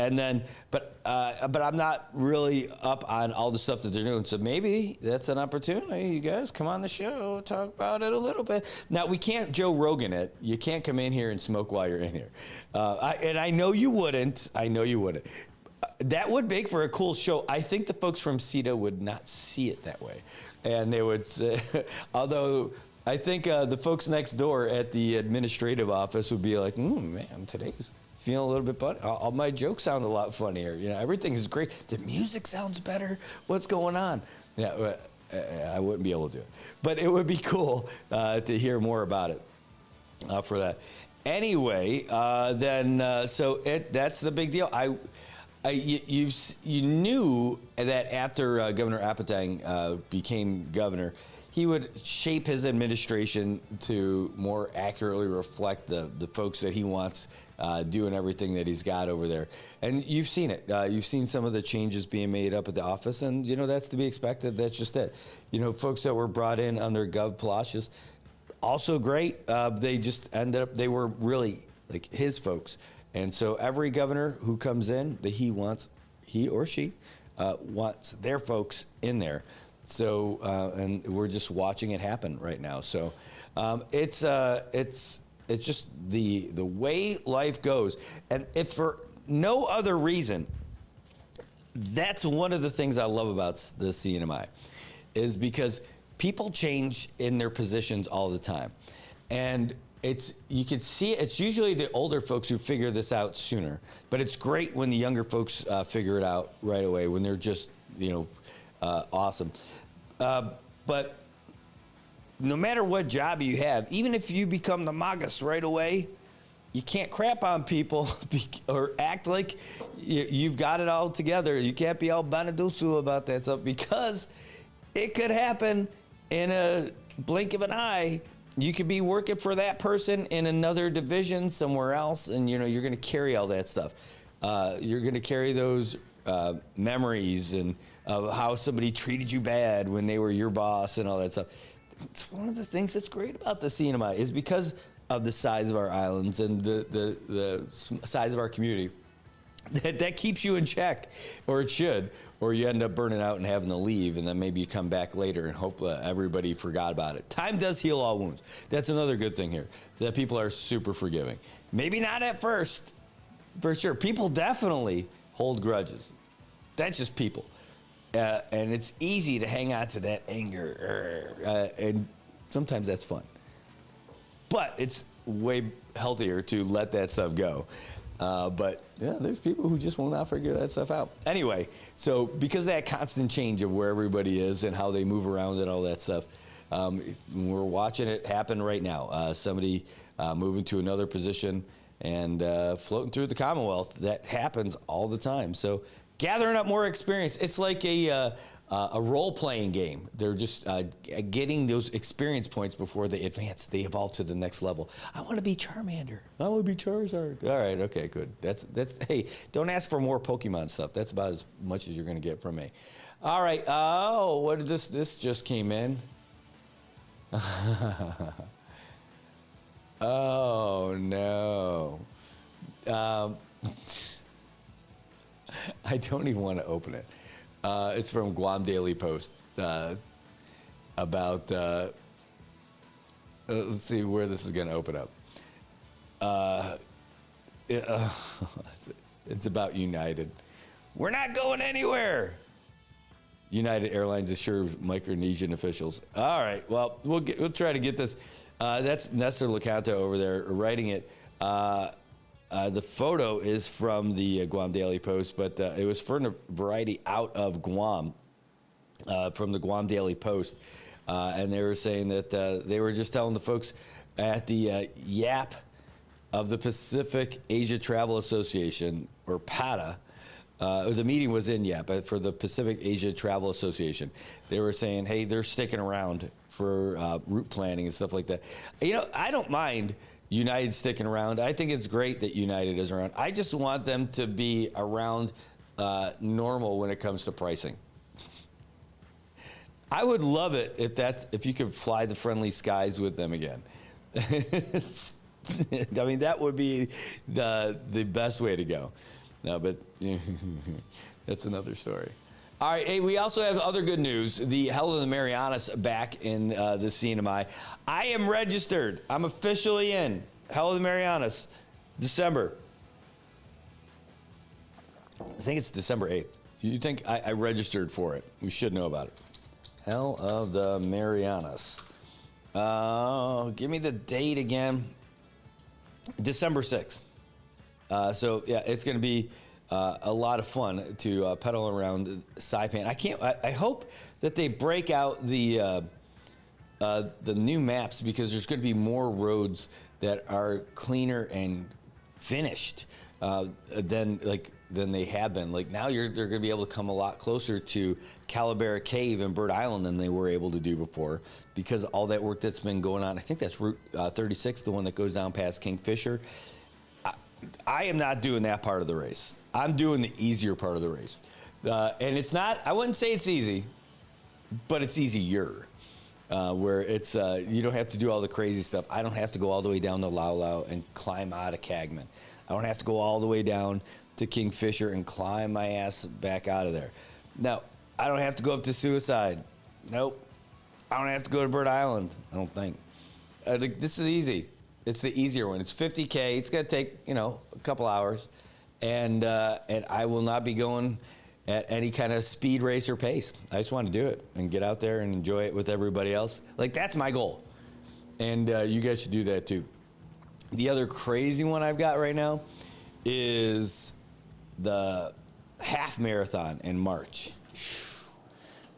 [SPEAKER 12] I'm not really up on all the stuff that they're doing. So maybe that's an opportunity. You guys come on the show, talk about it a little bit. Now, we can't Joe Rogan it. You can't come in here and smoke while you're in here. And I know you wouldn't. That would make for a cool show. I think the folks from CETA would not see it that way. And they would say, although I think the folks next door at the administrative office would be like, man, today's feeling a little bit better. All my jokes sound a lot funnier. You know, everything is great. The music sounds better. What's going on? Yeah, I wouldn't be able to do it. But it would be cool to hear more about it for that. Anyway, that's the big deal. You knew that after Governor Appletang became governor, he would shape his administration to more accurately reflect the folks that he wants doing everything that he's got over there. And you've seen it. You've seen some of the changes being made up at the office, and, you know, that's to be expected. That's just it. You know, folks that were brought in under Gov Palacios, also great. They just ended up, they were really like his folks. And so every governor who comes in, he or she wants their folks in there. So, and we're just watching it happen right now. So, it's just the way life goes. And if for no other reason, that's one of the things I love about the CNMI, is because people change in their positions all the time. And you can see it's usually the older folks who figure this out sooner, but it's great when the younger folks figure it out right away, when they're just, awesome. But no matter what job you have, even if you become the magus right away, you can't crap on people or act like you've got it all together. You can't be all Benedusu about that stuff, because it could happen in a blink of an eye. You could be working for that person in another division somewhere else, and you're going to carry all that stuff. You're going to carry those memories and of how somebody treated you bad when they were your boss and all that stuff. It's one of the things that's great about the CNMI, is because of the size of our islands and the size of our community. That keeps you in check, or it should, or you end up burning out and having to leave, and then maybe you come back later and hope everybody forgot about it. Time does heal all wounds. That's another good thing here, that people are super forgiving. Maybe not at first, for sure. People definitely hold grudges. That's just people. And it's easy to hang on to that anger, and sometimes that's fun. But it's way healthier to let that stuff go. But yeah, there's people who just will not figure that stuff out. Anyway, so because of that constant change of where everybody is and how they move around and all that stuff, we're watching it happen right now. Somebody moving to another position and floating through the Commonwealth. That happens all the time. So gathering up more experience. It's like a role-playing game. They're just getting those experience points before they advance. They evolve to the next level. I want to be Charmander. I want to be Charizard. All right, okay, good. That's. Hey, don't ask for more Pokemon stuff. That's about as much as you're going to get from me. All right. Oh, what did this? This just came in. Oh no. I don't even want to open it. It's from Guam Daily Post about, let's see where this is going to open up. It's about United. We're not going anywhere. United Airlines assures Micronesian officials. All right, well, we'll try to get this. That's Nestor Lecanto over there writing it. The photo is from the Guam Daily Post, but it was for a variety out of Guam, from the Guam Daily Post. And they were saying that they were just telling the folks at the YAP of the Pacific Asia Travel Association, or PATA. The meeting was in YAP, but for the Pacific Asia Travel Association. They were saying, hey, they're sticking around for route planning and stuff like that. You know, I don't mind United sticking around. I think it's great that United is around. I just want them to be around normal when it comes to pricing. I would love it if you could fly the friendly skies with them again. I mean, that would be the best way to go. No, but that's another story. All right, hey, we also have other good news. The Hell of the Marianas back in the CNMI. I am registered. I'm officially in. Hell of the Marianas, December. I think it's December 8th. You think I registered for it? We should know about it. Hell of the Marianas. Give me the date again. December 6th. So, yeah, it's going to be a lot of fun to pedal around Saipan. I hope that they break out the new maps, because there's going to be more roads that are cleaner and finished than they have been. Like now they're going to be able to come a lot closer to Calavera Cave and Bird Island than they were able to do before, because all that work that's been going on. I think that's Route 36, the one that goes down past Kingfisher. I am not doing that part of the race. I'm doing the easier part of the race. And it's not, I wouldn't say it's easy, but it's easier. Where it's, you don't have to do all the crazy stuff. I don't have to go all the way down to Lau Lau and climb out of Cagman. I don't have to go all the way down to Kingfisher and climb my ass back out of there. No, I don't have to go up to Suicide. Nope. I don't have to go to Bird Island, I don't think. This is easy. It's the easier one. It's 50K. It's going to take, a couple hours. And I will not be going at any kind of speed race or pace. I just want to do it and get out there and enjoy it with everybody else. Like, that's my goal. And you guys should do that too. The other crazy one I've got right now is the half marathon in March.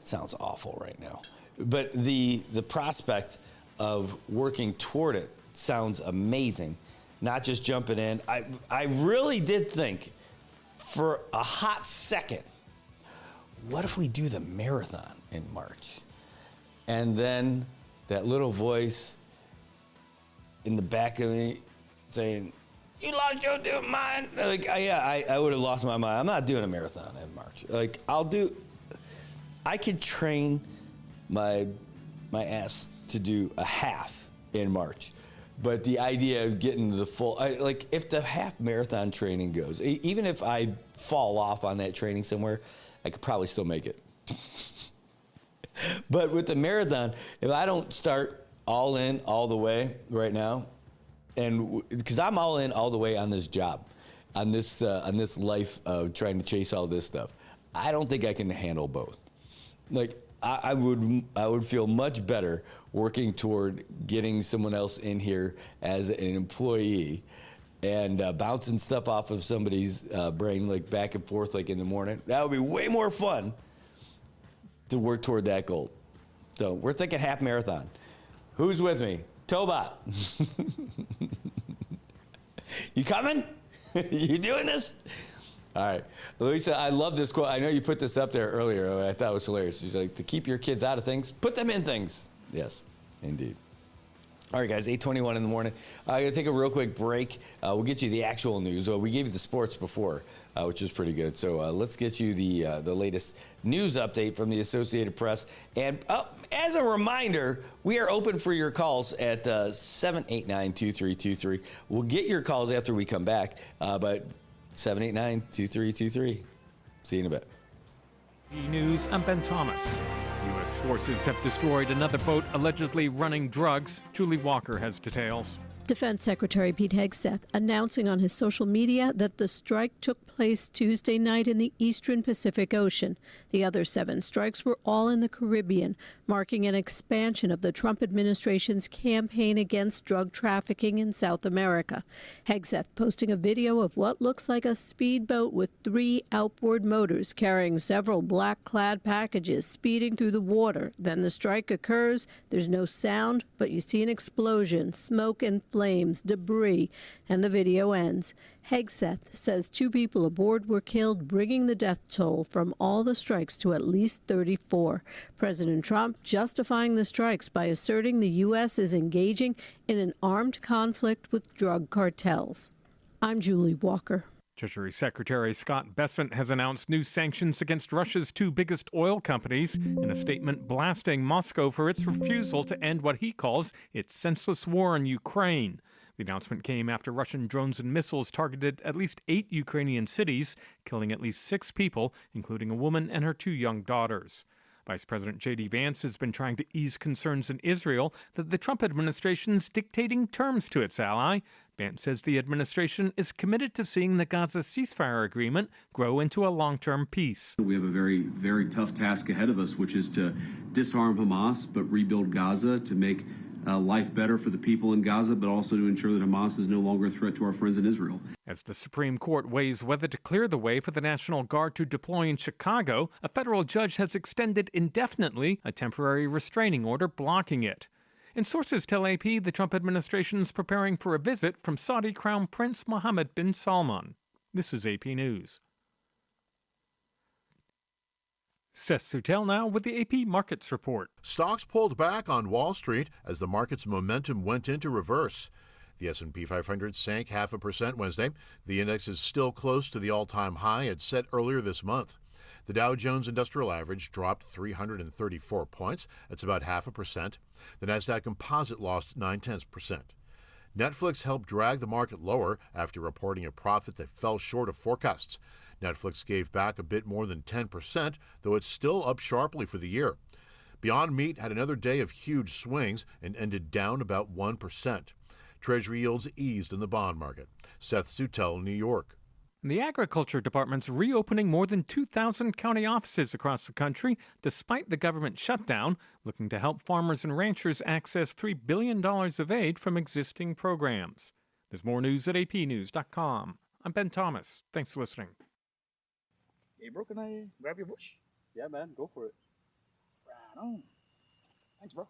[SPEAKER 12] Sounds awful right now. But the prospect of working toward it sounds amazing. Not just jumping in. I really did think for a hot second, what if we do the marathon in March? And then that little voice in the back of me saying, you lost your mind. Like, I would have lost my mind. I'm not doing a marathon in March. Like, I could train my ass to do a half in March.
[SPEAKER 10] But the idea of getting the full, like if the half marathon training goes, even if I fall off on that training somewhere, I could probably still make it. But with the marathon, if I don't start all in all the way right now, and because I'm all in all the way on this job, on this life of trying to chase all this stuff, I don't think I can handle both. Like I would feel much better working toward getting someone else in here as an employee and bouncing stuff off of somebody's brain, like back and forth, like in the morning. That would be way more fun to work toward that goal. So we're thinking half marathon. Who's with me? Tobot. You coming? You doing this? All right. Lisa, I love this quote. I know you put this up there earlier. I thought it was hilarious. She's like, to keep your kids out of things, put them in things. Yes, indeed. All right, guys, 8:21 in the morning. I'm going to take a real quick break. We'll get you the actual news. We gave you the sports before, which was pretty good. So let's get you the latest news update from the Associated Press. And as a reminder, we are open for your calls at 789-2323. We'll get your calls after we come back, but 789-2323. See you in a bit.
[SPEAKER 3] News, I'm Ben Thomas. U.S. forces have destroyed another boat allegedly running drugs. Julie Walker has details.
[SPEAKER 7] Defense Secretary Pete Hegseth announcing on his social media that the strike took place Tuesday night in the eastern Pacific Ocean. The other 7 strikes were all in the Caribbean, marking an expansion of the Trump administration's campaign against drug trafficking in South America. Hegseth posting a video of what looks like a speedboat with 3 outboard motors carrying several black-clad packages speeding through the water. Then the strike occurs. There's no sound, but you see an explosion, smoke and flames, debris, and the video ends. Hegseth says 2 people aboard were killed, bringing the death toll from all the strikes to at least 34. President Trump justifying the strikes by asserting the U.S. is engaging in an armed conflict with drug cartels. I'm Julie Walker.
[SPEAKER 3] Treasury Secretary Scott Bessent has announced new sanctions against Russia's 2 biggest oil companies in a statement blasting Moscow for its refusal to end what he calls its senseless war in Ukraine. The announcement came after Russian drones and missiles targeted at least 8 Ukrainian cities, killing at least 6 people, including a woman and her 2 young daughters. Vice President J.D. Vance has been trying to ease concerns in Israel that the Trump administration's dictating terms to its ally. Vance says the administration is committed to seeing the Gaza ceasefire agreement grow into a long-term peace.
[SPEAKER 4] We have a very, very tough task ahead of us, which is to disarm Hamas but rebuild Gaza to make life better for the people in Gaza, but also to ensure that Hamas is no longer a threat to our friends in Israel.
[SPEAKER 3] As the Supreme Court weighs whether to clear the way for the National Guard to deploy in Chicago, a federal judge has extended indefinitely a temporary restraining order blocking it. And sources tell AP the Trump administration is preparing for a visit from Saudi Crown Prince Mohammed bin Salman. This is AP News. Seth Sutel now with the AP Markets Report.
[SPEAKER 17] Stocks pulled back on Wall Street as the market's momentum went into reverse. The S&P 500 sank 0.5% Wednesday. The index is still close to the all-time high it set earlier this month. The Dow Jones Industrial Average dropped 334 points. That's about 0.5%. The Nasdaq Composite lost 0.9%. Netflix helped drag the market lower after reporting a profit that fell short of forecasts. Netflix gave back a bit more than 10%, though it's still up sharply for the year. Beyond Meat had another day of huge swings and ended down about 1%. Treasury yields eased in the bond market. Seth Sutel, New York.
[SPEAKER 3] The Agriculture Department's reopening more than 2,000 county offices across the country despite the government shutdown, looking to help farmers and ranchers access $3 billion of aid from existing programs. There's more news at apnews.com. I'm Ben Thomas. Thanks for listening.
[SPEAKER 1] Hey, bro, can I grab your bush?
[SPEAKER 2] Yeah, man, go for it.
[SPEAKER 1] Right on. Thanks, bro.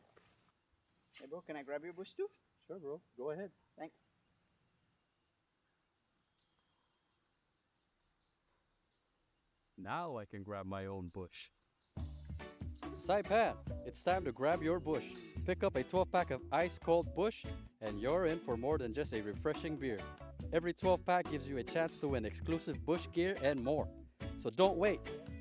[SPEAKER 1] Hey, bro, can I grab your bush too?
[SPEAKER 2] Sure, bro. Go ahead.
[SPEAKER 1] Thanks.
[SPEAKER 2] Now I can grab my own bush. Saipan, it's time to grab your bush. Pick up a 12-pack of ice-cold Bush, and you're in for more than just a refreshing beer. Every 12-pack gives you a chance to win exclusive Bush gear and more. So don't wait.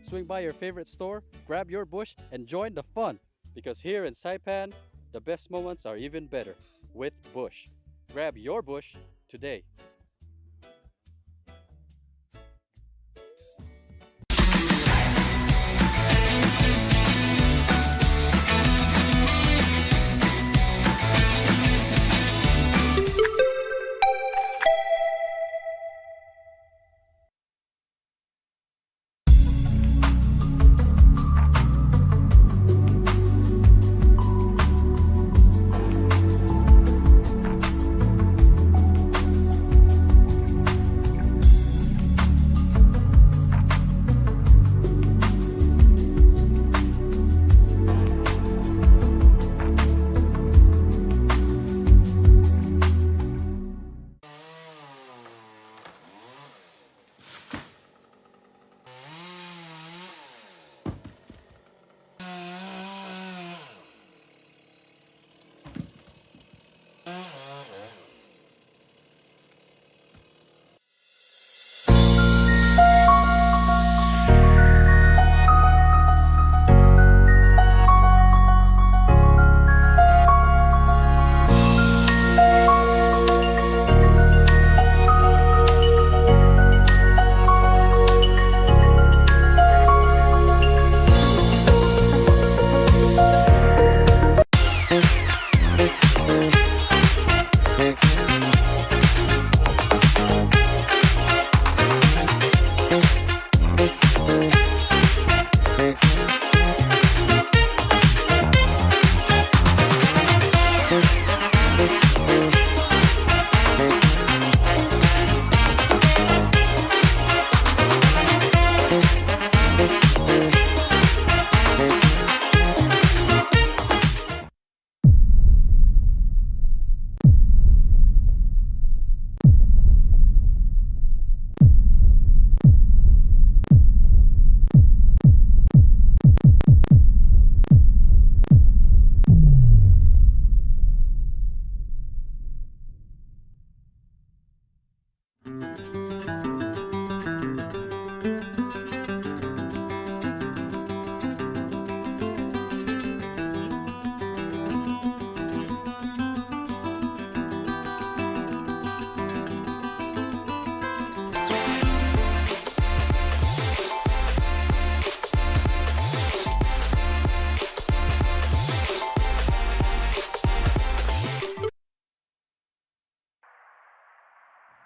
[SPEAKER 2] Swing by your favorite store, grab your Bush, and join the fun. Because here in Saipan, the best moments are even better with Bush. Grab your bush today.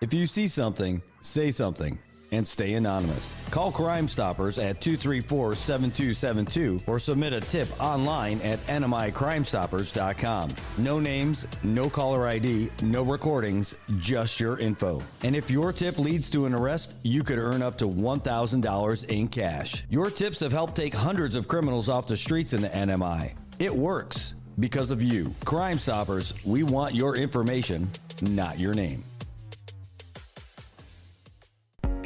[SPEAKER 10] If you see something, say something, and stay anonymous. Call Crime Stoppers at 234-7272 or submit a tip online at nmicrimestoppers.com. No names, no caller ID, no recordings, just your info. And if your tip leads to an arrest, you could earn up to $1,000 in cash. Your tips have helped take hundreds of criminals off the streets in the NMI. It works because of you. Crime Stoppers, we want your information, not your name.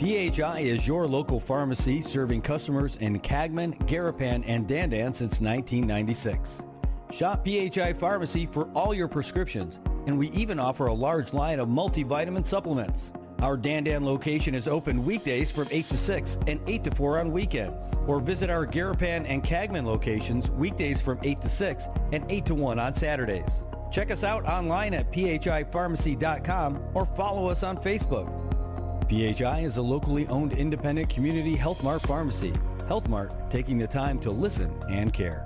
[SPEAKER 10] PHI is your local pharmacy serving customers in Cagman, Garapan, and Dandan since 1996. Shop PHI Pharmacy for all your prescriptions, and we even offer a large line of multivitamin supplements. Our Dandan location is open weekdays from 8 to 6 and 8 to 4 on weekends. Or visit our Garapan and Cagman locations weekdays from 8 to 6 and 8 to 1 on Saturdays. Check us out online at phipharmacy.com or follow us on Facebook. PHI is a locally owned independent community Health Mart pharmacy. Health Mart, taking the time to listen and care.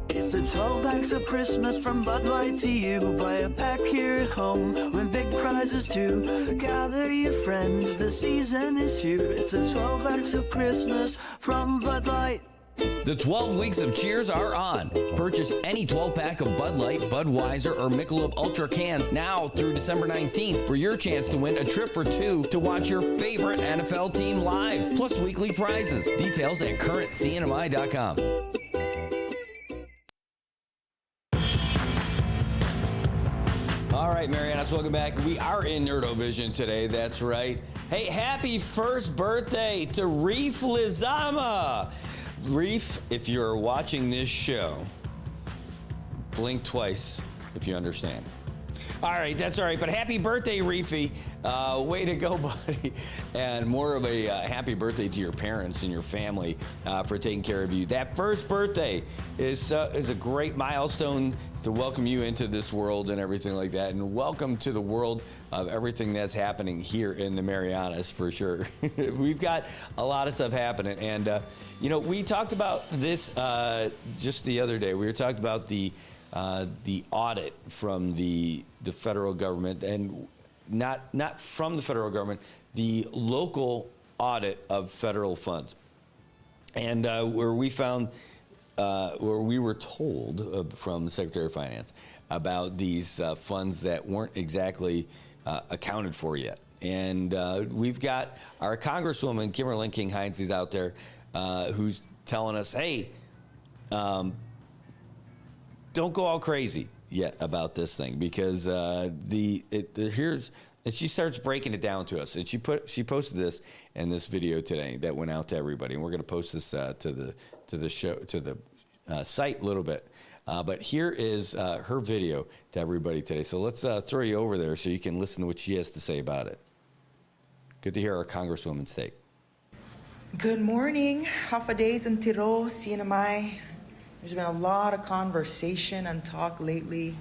[SPEAKER 11] It's the 12 packs of Christmas from Bud Light to you. Buy a pack here at home, win big prizes too. Gather your friends, the season is here. It's the 12 packs of Christmas from Bud Light.
[SPEAKER 12] The 12 weeks of cheers are on. Purchase any 12-pack of Bud Light, Budweiser, or Michelob Ultra cans now through December 19th for your chance to win a trip for two to watch your favorite NFL team live, plus weekly prizes. Details at currentcnmi.com. All right, Marianas, welcome back. We are in Nerdovision today, that's right. Hey, happy first birthday to Reef Lizama. Reef, if you're watching this show, blink twice if you understand. All right, that's all right. But happy birthday, Reefy. Way to go, buddy. And more of a happy birthday to your parents and your family for taking care of you. That first birthday is a great milestone to welcome you into this world and everything like that. And welcome to the world of everything that's happening here in the Marianas, for sure. We've got a lot of stuff happening. And, we talked about this just the other day. We were talking about the audit from the federal government, and not from the federal government, the local audit of federal funds, and where we found, where we were told from the Secretary of Finance about these funds that weren't exactly accounted for yet. And we've got our Congresswoman, Kimberly King-Hines, is out there, who's telling us, hey, don't go all crazy yet about this thing, because here's, and she starts breaking it down to us. And she posted this in this video today that went out to everybody, and we're going to post this to the show, to the site a little bit. But here is her video to everybody today. So let's throw you over there so you can listen to what she has to say about it. Good to hear our Congresswoman's take.
[SPEAKER 18] Good morning, Hafa Days and Tiro, CNMI. There's been a lot of conversation and talk lately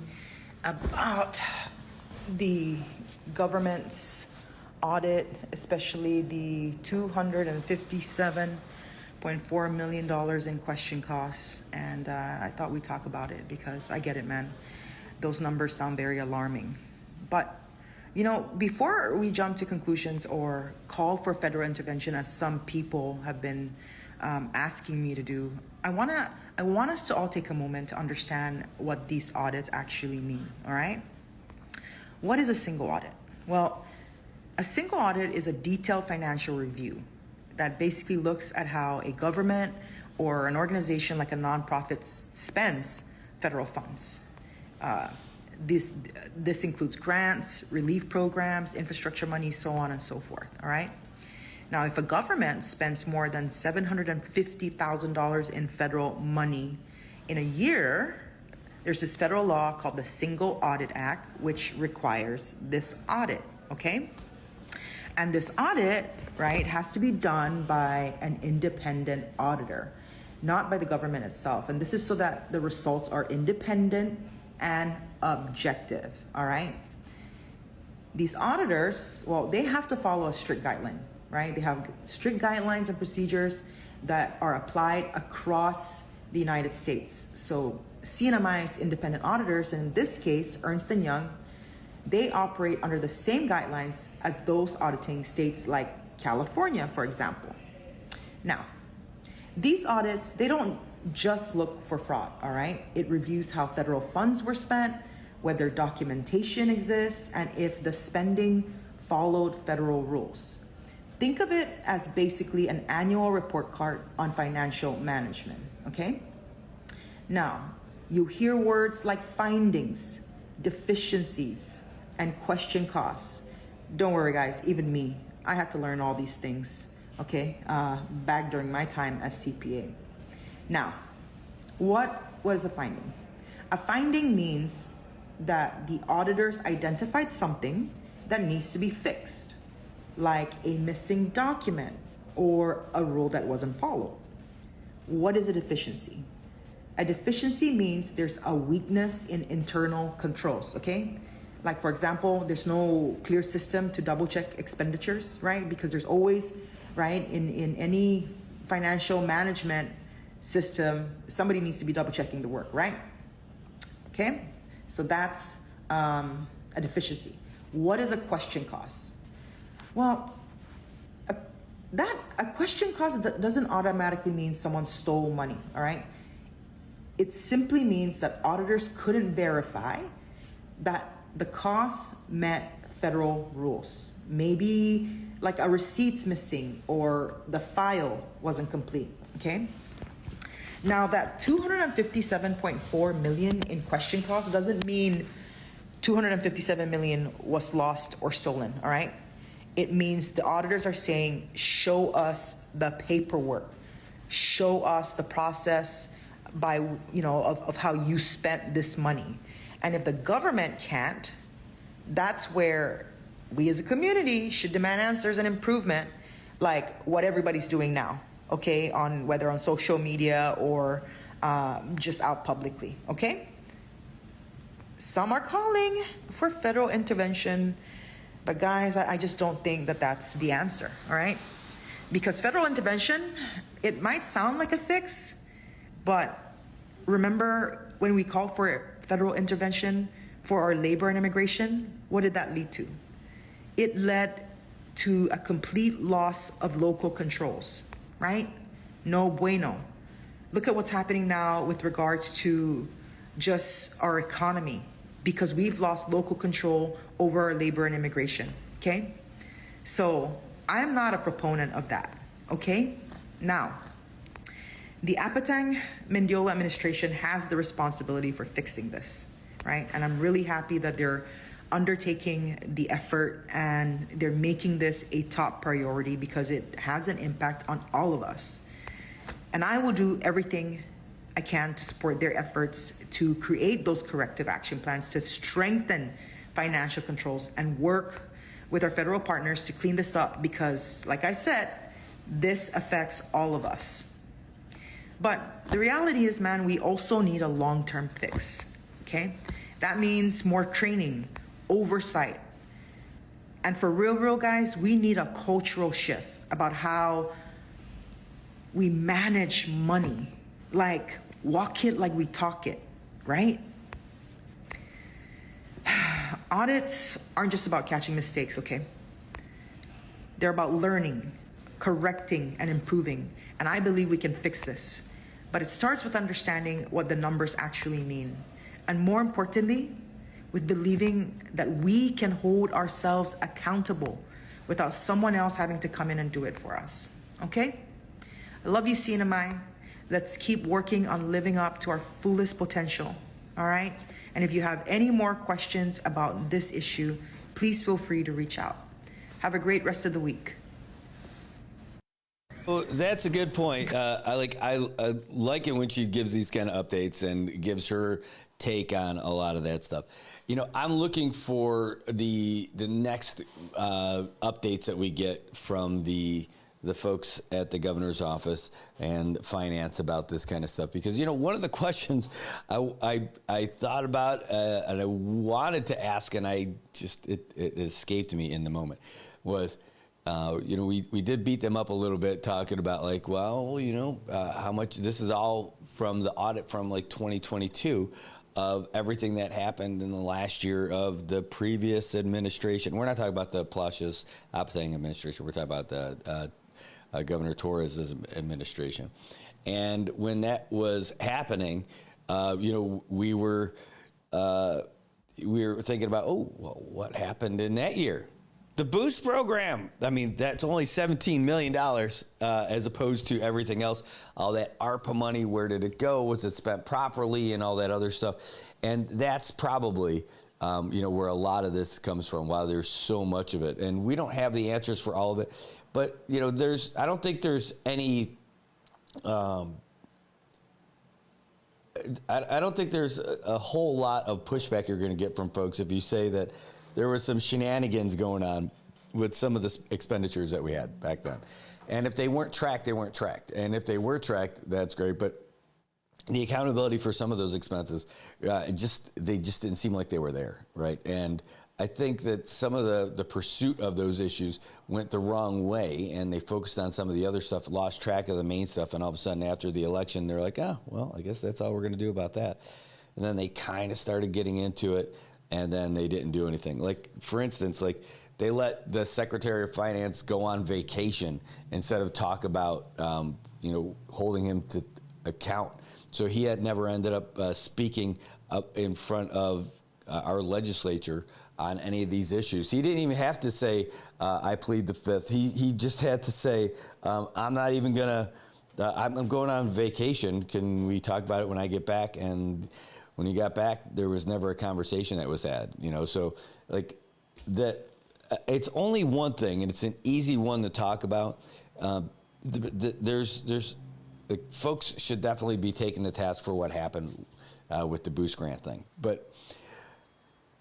[SPEAKER 18] about the government's audit, especially the $257.4 million in question costs. And I thought we'd talk about it because I get it, man. Those numbers sound very alarming. But, before we jump to conclusions or call for federal intervention, as some people have been asking me to do, I want us to all take a moment to understand what these audits actually mean, all right? What is a single audit? Well, a single audit is a detailed financial review that basically looks at how a government or an organization like a nonprofit spends federal funds. This includes grants, relief programs, infrastructure money, so on and so forth, all right? Now, if a government spends more than $750,000 in federal money in a year, there's this federal law called the Single Audit Act, which requires this audit, okay? And this audit, right, has to be done by an independent auditor, not by the government itself. And this is so that the results are independent and objective, all right? These auditors, well, they have to follow a strict guideline, right? They have strict guidelines and procedures that are applied across the United States. So CNMI's independent auditors, and in this case, Ernst & Young, they operate under the same guidelines as those auditing states like California, for example. Now, these audits, they don't just look for fraud, all right? It reviews how federal funds were spent, whether documentation exists, and if the spending followed federal rules. Think of it as basically an annual report card on financial management, okay? Now, you hear words like findings, deficiencies, and question costs. Don't worry, guys, even me, I had to learn all these things, okay, back during my time as CPA. Now, what was a finding? A finding means that the auditors identified something that needs to be fixed, like a missing document or a rule that wasn't followed. What is a deficiency? A deficiency means there's a weakness in internal controls, okay? Like, for example, there's no clear system to double check expenditures, right? Because there's always, right, in any financial management system, somebody needs to be double checking the work, right? Okay, so that's a deficiency. What is a question cost? Well, a question cost doesn't automatically mean someone stole money, all right? It simply means that auditors couldn't verify that the costs met federal rules. Maybe like a receipt's missing or the file wasn't complete, okay? Now that $257.4 million in question costs doesn't mean $257 million was lost or stolen, all right? It means the auditors are saying, show us the paperwork, show us the process by, of how you spent this money. And if the government can't, That's where we as a community should demand answers and improvement, like what everybody's doing now, okay, on whether on social media or just out publicly, okay? Some are calling for federal intervention, but guys, I just don't think that that's the answer, all right? Because federal intervention, it might sound like a fix, but remember when we called for federal intervention for our labor and immigration, what did that lead to? It led to a complete loss of local controls, right? No bueno. Look at what's happening now with regards to just our economy, because we've lost local control over our labor and immigration, okay? So I'm not a proponent of that, okay? Now, the Apatang-Mendiola administration has the responsibility for fixing this, right? And I'm really happy that they're undertaking the effort and they're making this a top priority because it has an impact on all of us. And I will do everything I can to support their efforts to create those corrective action plans to strengthen financial controls and work with our federal partners to clean this up because, like I said, this affects all of us. But the reality is, man, we also need a long-term fix, okay? That means more training, oversight. And for real guys, we need a cultural shift about how we manage money. Like, walk it like we talk it, right? Audits aren't just about catching mistakes, okay? They're about learning, correcting, and improving. And I believe we can fix this. But it starts with understanding what the numbers actually mean. And more importantly, with believing that we can hold ourselves accountable without someone else having to come in and do it for us, okay? I love you, CNMI. Let's keep working on living up to our fullest potential, all right? And if you have any more questions about this issue, please feel free to reach out. Have a great rest of the week.
[SPEAKER 12] Well, that's a good point. I like it when she gives these kind of updates and gives her take on a lot of that stuff. You know, I'm looking for the next updates that we get from the folks at the governor's office and finance about this kind of stuff, because, you know, one of the questions I thought about and I wanted to ask, and it escaped me in the moment, was, you know, we did beat them up a little bit talking about, like, well, you know, how much this is all from the audit from like 2022 of everything that happened in the last year of the previous administration. We're not talking about the Palacios Apatang administration. We're talking about the Governor Torres' administration. And when that was happening, you know, we were thinking about, oh, well, what happened in that year? The Boost program. I mean, that's only $17 million as opposed to everything else. All that ARPA money, where did it go? Was it spent properly and all that other stuff? And that's probably, you know, where a lot of this comes from, while there's so much of it. And we don't have the answers for all of it. But, you know, I don't think there's any, I don't think there's a whole lot of pushback you're going to get from folks if you say that there was some shenanigans going on with some of the expenditures that we had back then. And if they weren't tracked, they weren't tracked. And if they were tracked, that's great. But the accountability for some of those expenses, they just didn't seem like they were there, right? And I think that some of the pursuit of those issues went the wrong way, and they focused on some of the other stuff, lost track of the main stuff, and all of a sudden after the election, they're like, oh, well, I guess that's all we're going to do about that. And then they kind of started getting into it, and then they didn't do anything. Like, for instance, like, they let the Secretary of Finance go on vacation instead of talk about, you know, holding him to account. So he had never ended up speaking up in front of our legislature on any of these issues. He didn't even have to say, I plead the fifth. He just had to say, I'm not even gonna, I'm going on vacation. Can we talk about it when I get back? And when he got back, there was never a conversation that was had, you know? So, like, it's only one thing, and it's an easy one to talk about. Folks should definitely be taken to task for what happened with the Boost Grant thing. But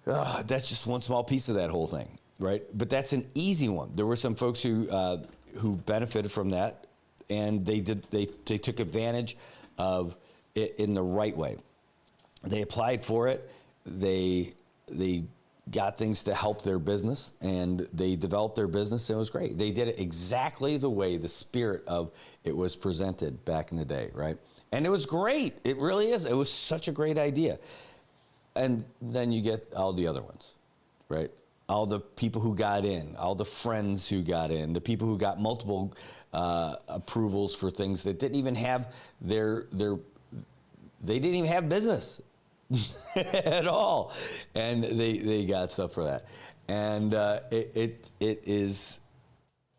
[SPEAKER 12] That's just one small piece of that whole thing, right? But that's an easy one. There were some folks who benefited from that, and they took advantage of it in the right way. They applied for it. They got things to help their business, and they developed their business, and it was great. They did it exactly the way the spirit of it was presented back in the day, right? And it was great. It really is. It was such a great idea. And then you get all the other ones, right? All the people who got in, all the friends who got in, the people who got multiple approvals for things that didn't even have they didn't even have business at all, and they got stuff for that. And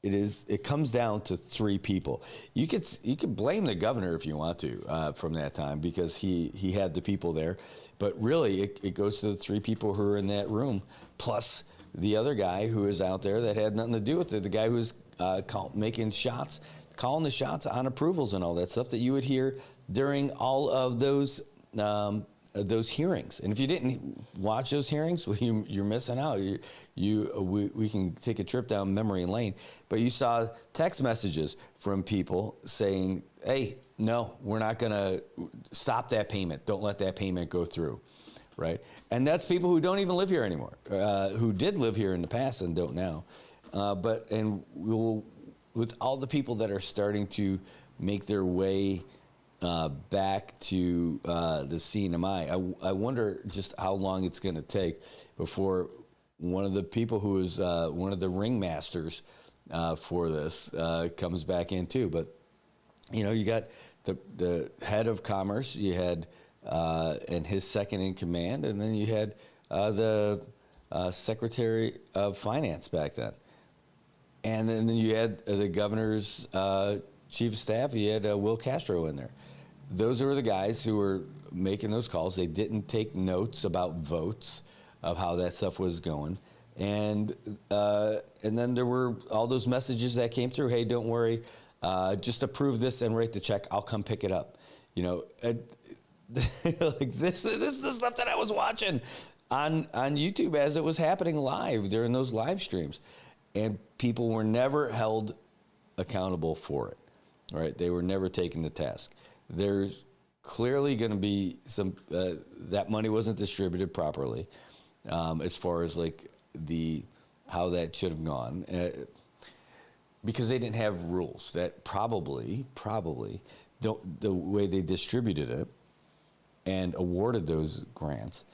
[SPEAKER 12] it comes down to three people. You could blame the governor if you want to from that time, because he had the people there, but really it goes to the three people who are in that room, plus the other guy who is out there that had nothing to do with it, the guy who was making shots, calling the shots on approvals and all that stuff that you would hear during all of those hearings. And if you didn't watch those hearings, well, you're missing out. We can take a trip down memory lane, but you saw text messages from people saying, hey, no, we're not going to stop that payment. Don't let that payment go through, right? And that's people who don't even live here anymore, who did live here in the past and don't now. With all the people that are starting to make their way back to the CNMI, I wonder just how long it's going to take before one of the people who is one of the ringmasters for this comes back in too. But you got the head of commerce, you had and his second in command, and then you had the secretary of finance back then, and then you had the governor's chief of staff. You had Will Castro in there. Those were the guys who were making those calls. They didn't take notes about votes of how that stuff was going. And then there were all those messages that came through. Hey, don't worry, just approve this and write the check. I'll come pick it up. Like this is the stuff that I was watching on YouTube as it was happening live during those live streams. And people were never held accountable for it, right? They were never taken to task. There's clearly going to be some, that money wasn't distributed properly as far as like how that should have gone, because they didn't have rules that probably the way they distributed it and awarded those grants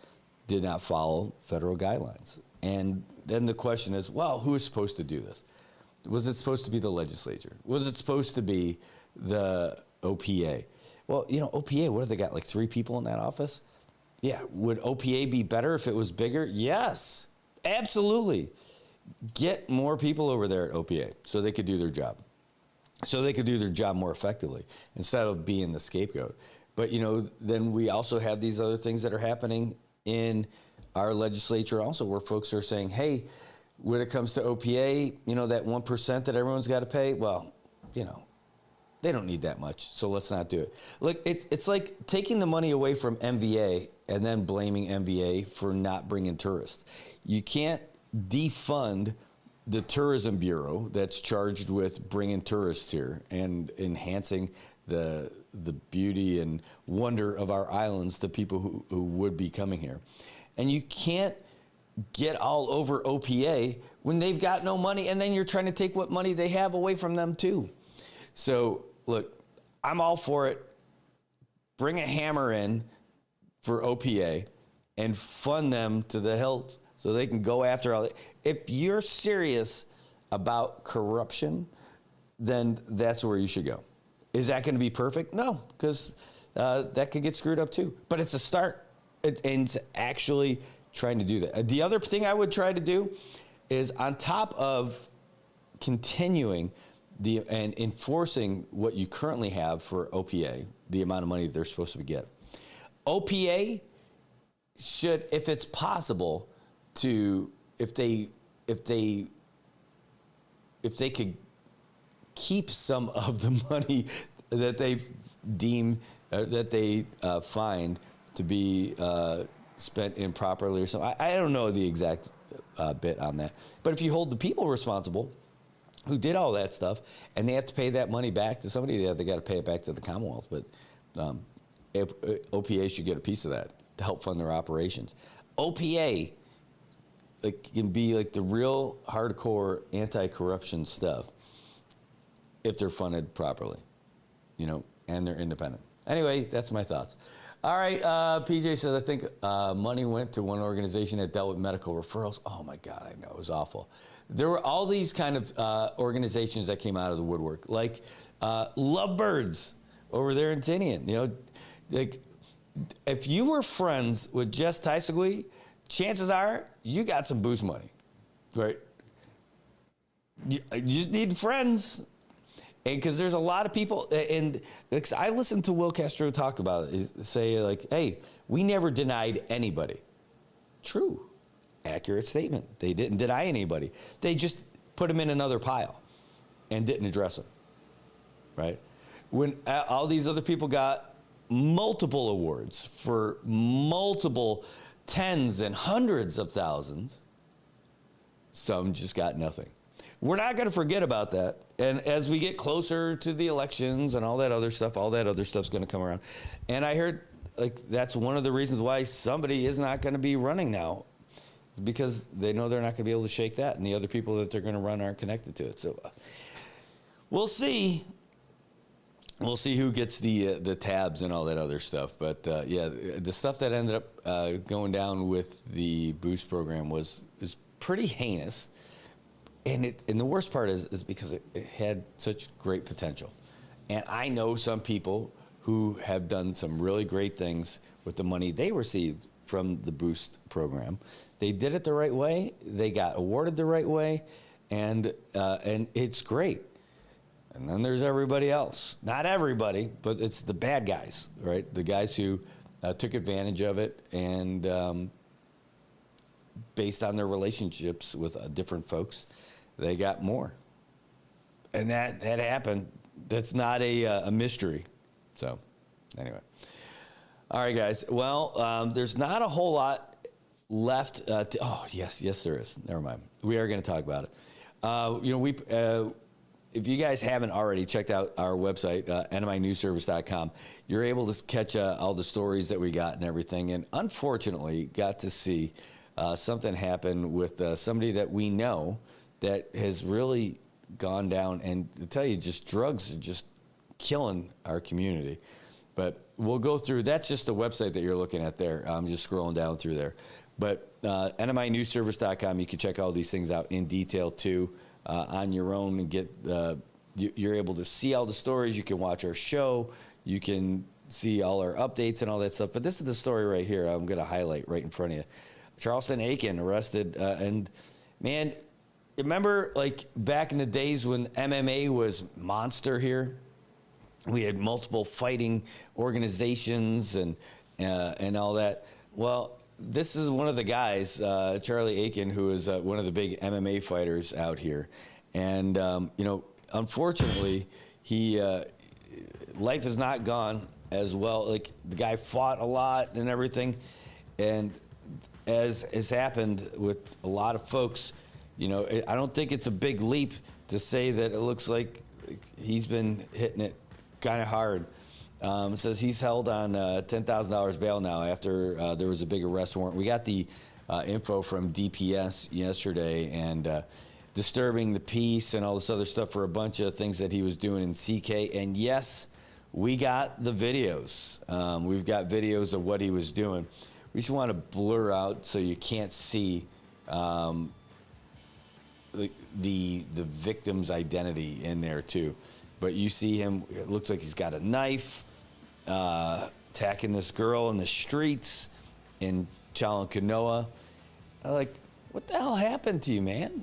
[SPEAKER 12] did not follow federal guidelines. And then the question is, well, who is supposed to do this? Was it supposed to be the legislature? Was it supposed to be the OPA? Well, OPA, what have they got, like 3 people in that office? Yeah, would OPA be better if it was bigger? Yes, absolutely. Get more people over there at OPA so they could do their job. So they could do their job more effectively instead of being the scapegoat. But, then we also have these other things that are happening in our legislature also, where folks are saying, hey, when it comes to OPA, that 1% that everyone's got to pay, well, they don't need that much, so let's not do it. Look, it's like taking the money away from MVA and then blaming MVA for not bringing tourists. You can't defund the Tourism Bureau that's charged with bringing tourists here and enhancing the beauty and wonder of our islands to people who would be coming here. And you can't get all over OPA when they've got no money, and then you're trying to take what money they have away from them too. So, look, I'm all for it. Bring a hammer in for OPA and fund them to the hilt so they can go after all. If you're serious about corruption, then that's where you should go. Is that going to be perfect? No, because that could get screwed up too. But it's a start. And it's actually trying to do that. The other thing I would try to do is, on top of continuing and enforcing what you currently have for OPA, the amount of money that they're supposed to get, OPA should, if it's possible, if they could keep some of the money that they deem that they find to be spent improperly or something. I don't know the exact bit on that. But if you hold the people responsible who did all that stuff, and they have to pay that money back to somebody, they got to pay it back to the Commonwealth. But OPA should get a piece of that to help fund their operations. OPA can be like the real hardcore anti-corruption stuff if they're funded properly, and they're independent. Anyway, that's my thoughts. All right, PJ says, I think money went to one organization that dealt with medical referrals. Oh, my God, I know. It was awful. There were all these kind of organizations that came out of the woodwork, like Lovebirds over there in Tinian. Like, if you were friends with Jess Tysagui, chances are you got some boost money, right? You just need friends. And because there's a lot of people, and I listened to Will Castro talk about it, say like, hey, we never denied anybody. True. Accurate statement. They didn't deny anybody. They just put them in another pile and didn't address them, right? When all these other people got multiple awards for multiple tens and hundreds of thousands, some just got nothing. We're not going to forget about that. And as we get closer to the elections and all that other stuff's going to come around. And I heard that's one of the reasons why somebody is not going to be running now. It's because they know they're not going to be able to shake that, and the other people that they're going to run aren't connected to it. So we'll see. We'll see who gets the tabs and all that other stuff. But the stuff that ended up going down with the Boost program is pretty heinous. And the worst part is because it had such great potential. And I know some people who have done some really great things with the money they received from the Boost program. They did it the right way. They got awarded the right way, and it's great. And then there's everybody else. Not everybody, but it's the bad guys, right? The guys who took advantage of it and based on their relationships with different folks, they got more. And that happened. That's not a mystery. So, anyway. All right, guys. Well, there's not a whole lot left. Yes, there is. Never mind. We are going to talk about it. If you guys haven't already checked out our website, nminewsservice.com, you're able to catch all the stories that we got and everything. And unfortunately, got to see something happen with somebody that we know that has really gone down. And to tell you, just drugs are just killing our community. But we'll go through. That's just the website that you're looking at there. I'm just scrolling down through there. But nminewsservice.com, you can check all these things out in detail, too, on your own and get you're able to see all the stories. You can watch our show. You can see all our updates and all that stuff. But this is the story right here I'm going to highlight right in front of you. Charleston Aiken arrested. And, man, remember, like, back in the days when MMA was monster here? We had multiple fighting organizations and all that. Well, this is one of the guys, Charlie Aiken, who is one of the big MMA fighters out here. And, unfortunately, life has not gone as well. Like, the guy fought a lot and everything. And as has happened with a lot of folks, I don't think it's a big leap to say that it looks like he's been hitting it kind of hard. It says he's held on $10,000 bail now after there was a big arrest warrant. We got the info from DPS yesterday and disturbing the peace and all this other stuff for a bunch of things that he was doing in CK. And yes, we got the videos. We've got videos of what he was doing. We just want to blur out so you can't see the victim's identity in there too. But you see him, it looks like he's got a knife, attacking this girl in the streets in Chalakanoa. Like, what the hell happened to you, man?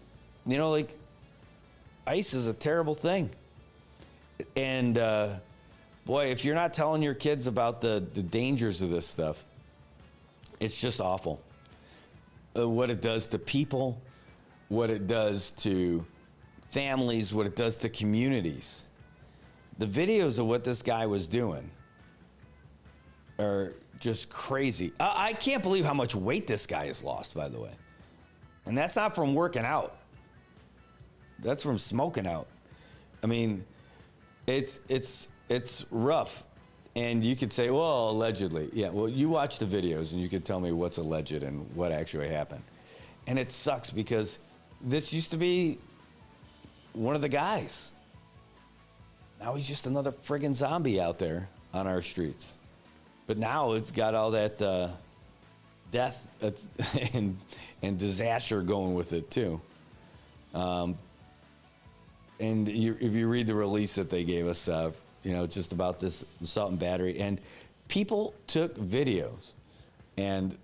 [SPEAKER 12] ICE is a terrible thing. And, boy, if you're not telling your kids about the dangers of this stuff, it's just awful. What it does to people, what it does to families, what it does to communities. The videos of what this guy was doing are just crazy. I can't believe how much weight this guy has lost, by the way. And that's not from working out. That's from smoking out. I mean, it's rough. And you could say, well, allegedly. Yeah, well, you watch the videos and you could tell me what's alleged and what actually happened. And it sucks because this used to be one of the guys. Now he's just another friggin' zombie out there on our streets. But now it's got all that death and disaster going with it too. And if you read the release that they gave us, just about this assault and battery, and people took videos, and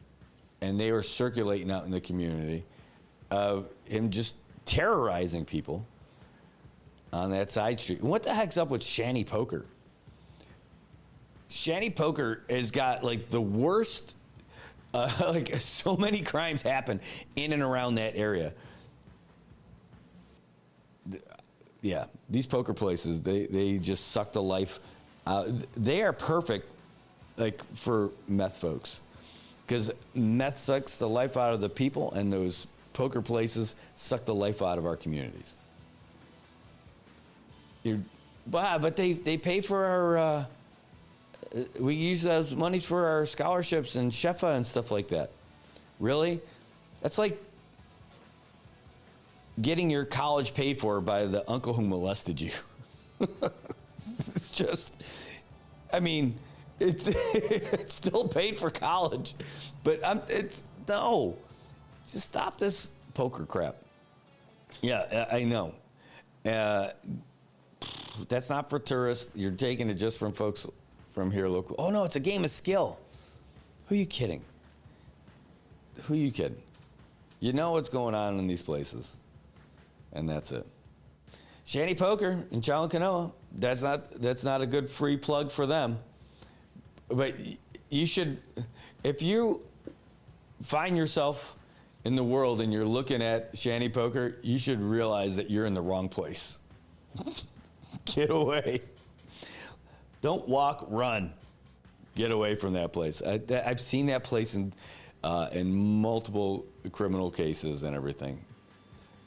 [SPEAKER 12] they were circulating out in the community of him just terrorizing people on that side street. And what the heck's up with Shanny Poker? Shanny Poker has got like the worst, like so many crimes happen in and around that area. Yeah, these poker places, they just suck the life out. They are perfect, like, for meth folks, because meth sucks the life out of the people, and those poker places suck the life out of our communities. But they pay for our, we use those monies for our scholarships and Shefa and stuff like that. Really? That's like getting your college paid for by the uncle who molested you. It's just, I mean, it's still paid for college, but no, just stop this poker crap. Yeah, I know. That's not for tourists. You're taking it just from folks from here local. Oh no, it's a game of skill. Who are you kidding? Who are you kidding? You know what's going on in these places. And that's it. Shanny Poker in Chalacanoa, that's not a good free plug for them. But you should, if you find yourself in the world and you're looking at Shanny Poker, you should realize that you're in the wrong place. Get away. Don't walk, run. Get away from that place. I've seen that place in multiple criminal cases and everything.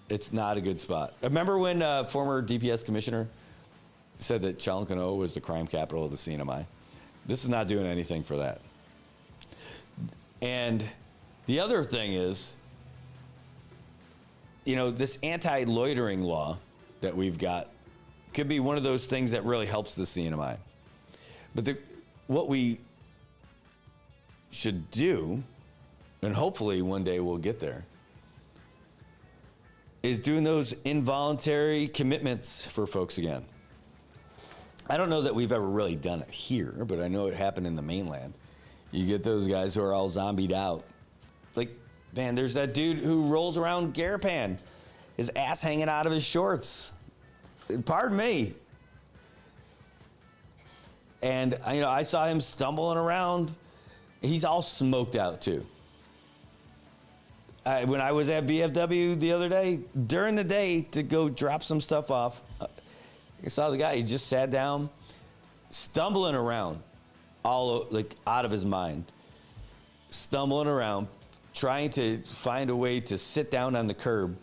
[SPEAKER 12] It's not a good spot. Remember when former DPS commissioner said that Chalacanoa was the crime capital of the CNMI? This is not doing anything for that. And the other thing is, this anti-loitering law that we've got could be one of those things that really helps the CNMI. But what we should do, and hopefully one day we'll get there, is doing those involuntary commitments for folks again. I don't know that we've ever really done it here, but I know it happened in the mainland. You get those guys who are all zombied out. Like, man, there's that dude who rolls around Garapan, his ass hanging out of his shorts. Pardon me. And, I saw him stumbling around. He's all smoked out, too. When I was at BFW the other day, during the day to go drop some stuff off, I saw the guy. He just sat down, stumbling around, all like out of his mind, stumbling around, trying to find a way to sit down on the curb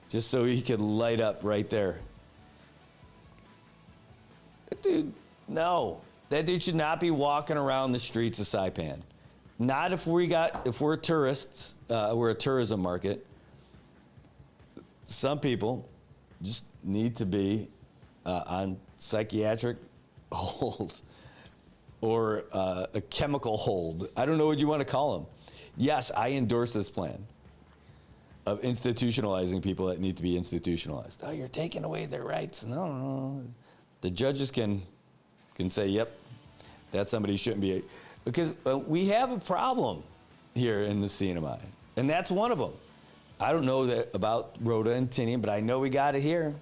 [SPEAKER 12] just so he could light up right there. That dude, no. That dude should not be walking around the streets of Saipan. Not if we're tourists, we're a tourism market. Some people just need to be on psychiatric hold or a chemical hold. I don't know what you want to call them. Yes, I endorse this plan of institutionalizing people that need to be institutionalized. Oh, you're taking away their rights. No. The judges can say, yep, that somebody shouldn't be. Because we have a problem here in the CNMI, and that's one of them. I don't know that about Rhoda and Tinian, but I know we got it here.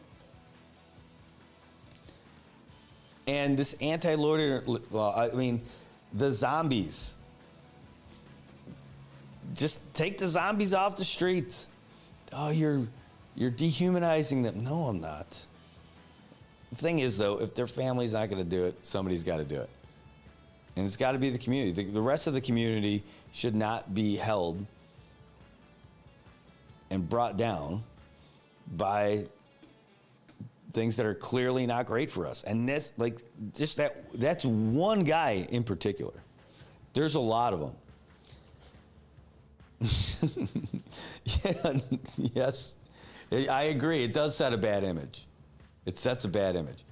[SPEAKER 12] And this anti-loitering law, the zombies. Just take the zombies off the streets. Oh, you're dehumanizing them. No, I'm not. The thing is, though, if their family's not going to do it, somebody's got to do it. And it's got to be the community. The rest of the community should not be held and brought down by things that are clearly not great for us. And that's that's one guy in particular. There's a lot of them. Yeah, yes, I agree. It does set a bad image. It sets a bad image.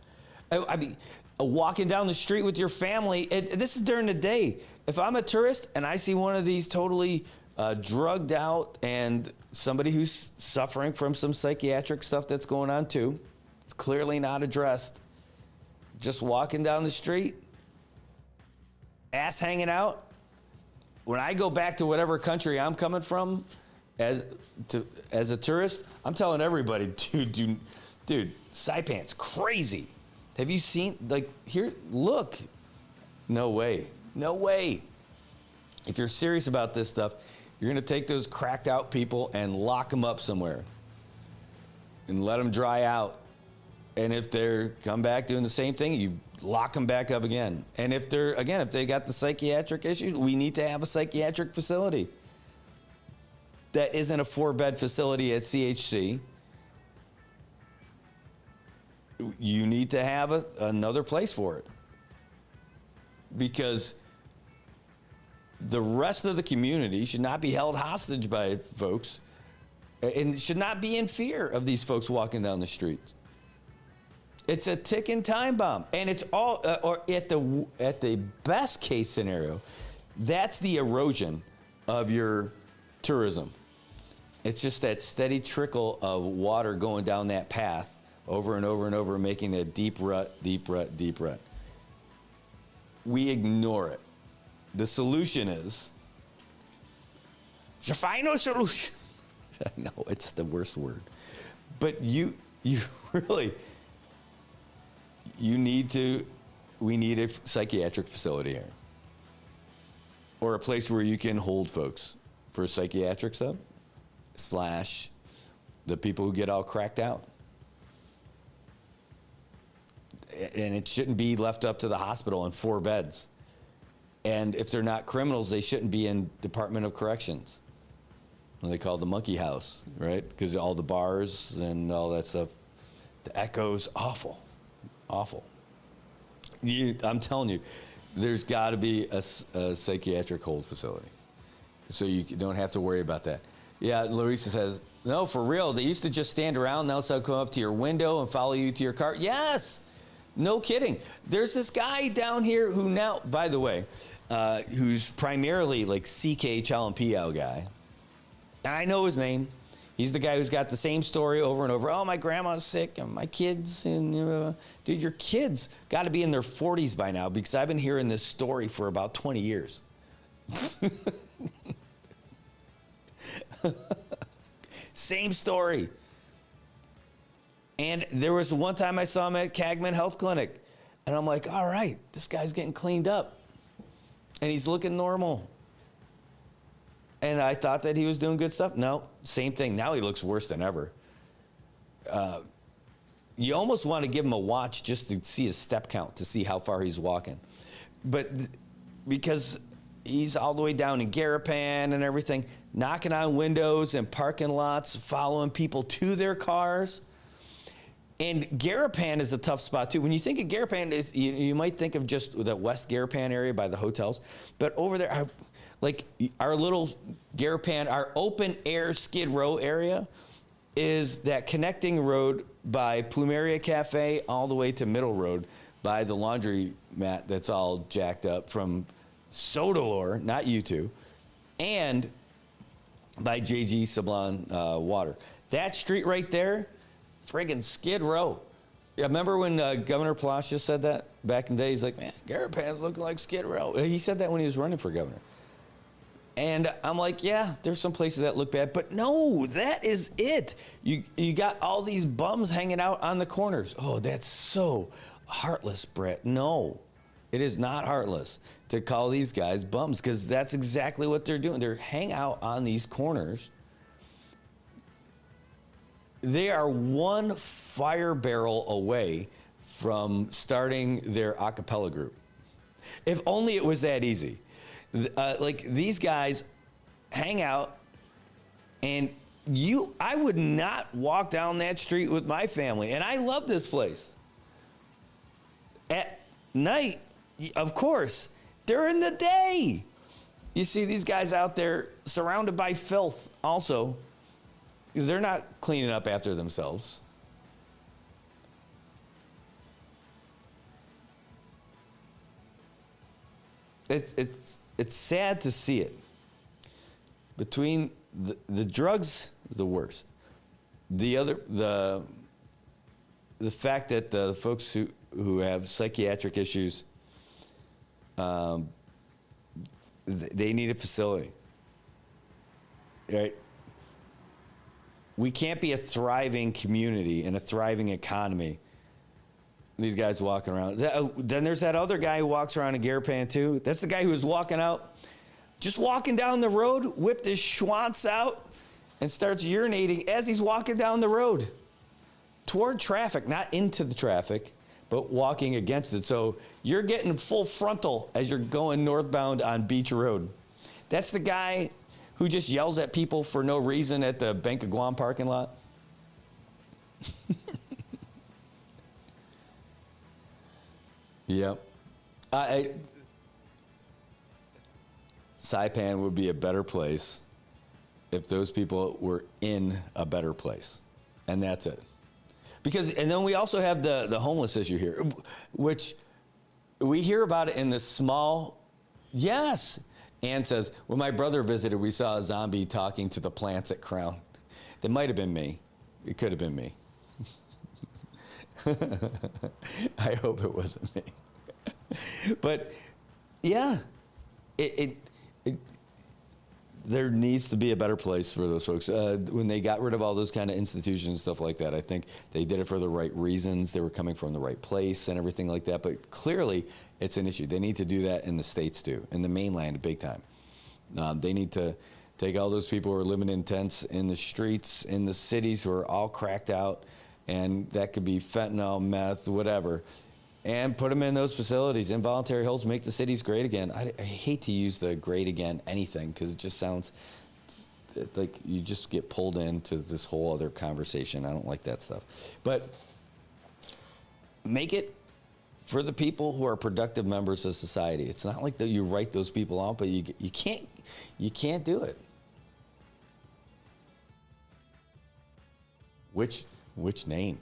[SPEAKER 12] I mean, walking down the street with your family, this is during the day. If I'm a tourist and I see one of these totally drugged out and somebody who's suffering from some psychiatric stuff that's going on too, it's clearly not addressed, just walking down the street, ass hanging out. When I go back to whatever country I'm coming from as a tourist, I'm telling everybody, dude, Saipan's crazy. Have you seen, here, look. No way. If you're serious about this stuff, you're going to take those cracked out people and lock them up somewhere and let them dry out. And if they come back doing the same thing, you lock them back up again. And if they got the psychiatric issues, we need to have a psychiatric facility that isn't a 4-bed facility at CHC. You need to have another place for it, because the rest of the community should not be held hostage by folks and should not be in fear of these folks walking down the streets. It's a ticking time bomb, and it's all, or at the best case scenario, that's the erosion of your tourism. It's just that steady trickle of water going down that path over and over and over, making a deep rut. We ignore it. The solution is the final solution. I know it's the worst word, but you really, we need a psychiatric facility here, or a place where you can hold folks for psychiatric stuff / the people who get all cracked out. And it shouldn't be left up to the hospital in 4 beds. And if they're not criminals, they shouldn't be in Department of Corrections. What they call the monkey house, right? Because all the bars and all that stuff, the echoes, awful. I'm telling you, there's got to be a psychiatric hold facility, so you don't have to worry about that. Yeah, Larissa says, no, for real, they used to just stand around, now they'll come up to your window and follow you to your car. Yes! No kidding. There's this guy down here who now, by the way, who's primarily like CK Chalampiao guy. And I know his name. He's the guy who's got the same story over and over. Oh, my grandma's sick, and my kids. And dude, your kids got to be in their 40s by now, because I've been hearing this story for about 20 years. Same story. And there was one time I saw him at Cagman Health Clinic, and I'm like, all right, this guy's getting cleaned up, and he's looking normal. And I thought that he was doing good stuff. No, same thing. Now he looks worse than ever. You almost want to give him a watch just to see his step count, to see how far he's walking. But because he's all the way down in Garapan and everything, knocking on windows and parking lots, following people to their cars. And Garapan is a tough spot too. When you think of Garapan, you might think of just the West Garapan area by the hotels. But over there, like our little Garapan, our open air Skid Row area is that connecting road by Plumeria Cafe all the way to Middle Road by the laundry mat that's all jacked up from Sodalore, not you two, and by JG Sablon Water. That street right there, friggin' Skid Row. Yeah, remember when Governor Palacios said that back in the day? He's like, man, Garapan's looking like Skid Row. He said that when he was running for governor. And I'm like, yeah, there's some places that look bad, but no, that is it. You got all these bums hanging out on the corners. Oh, that's so heartless, Brett. No, it is not heartless to call these guys bums, because that's exactly what they're doing. They're hang out on these corners. They are one fire barrel away from starting their a cappella group. If only it was that easy. Like, these guys hang out, and I would not walk down that street with my family, and I love this place. At night, of course. During the day, you see these guys out there surrounded by filth also, because they're not cleaning up after themselves. It's sad to see it. Between the drugs is the worst. The fact that the folks who have psychiatric issues, they need a facility. Right? We can't be a thriving community and a thriving economy. These guys walking around. Then there's that other guy who walks around in Garapan too. That's the guy who was walking out, just walking down the road, whipped his schwanz out, and starts urinating as he's walking down the road toward traffic, not into the traffic, but walking against it. So you're getting full frontal as you're going northbound on Beach Road. That's the guy who just yells at people for no reason at the Bank of Guam parking lot. Yep. Saipan would be a better place if those people were in a better place. And that's it. And then we also have the homeless issue here, which we hear about it in the small, yes. Ann says, when my brother visited, we saw a zombie talking to the plants at Crown. That might have been me. It could have been me. I hope it wasn't me. But yeah, there needs to be a better place for those folks. When they got rid of all those kind of institutions and stuff like that, I think they did it for the right reasons. They were coming from the right place and everything like that. But clearly, it's an issue. They need to do that in the States too, in the mainland, big time. They need to take all those people who are living in tents in the streets, in the cities, who are all cracked out, and that could be fentanyl, meth, whatever, and put them in those facilities. Involuntary holds make the cities great again. I hate to use the great again anything, because it just sounds like you just get pulled into this whole other conversation. I don't like that stuff. But make it for the people who are productive members of society. It's not like that you write those people out, but you can't do it. Which name?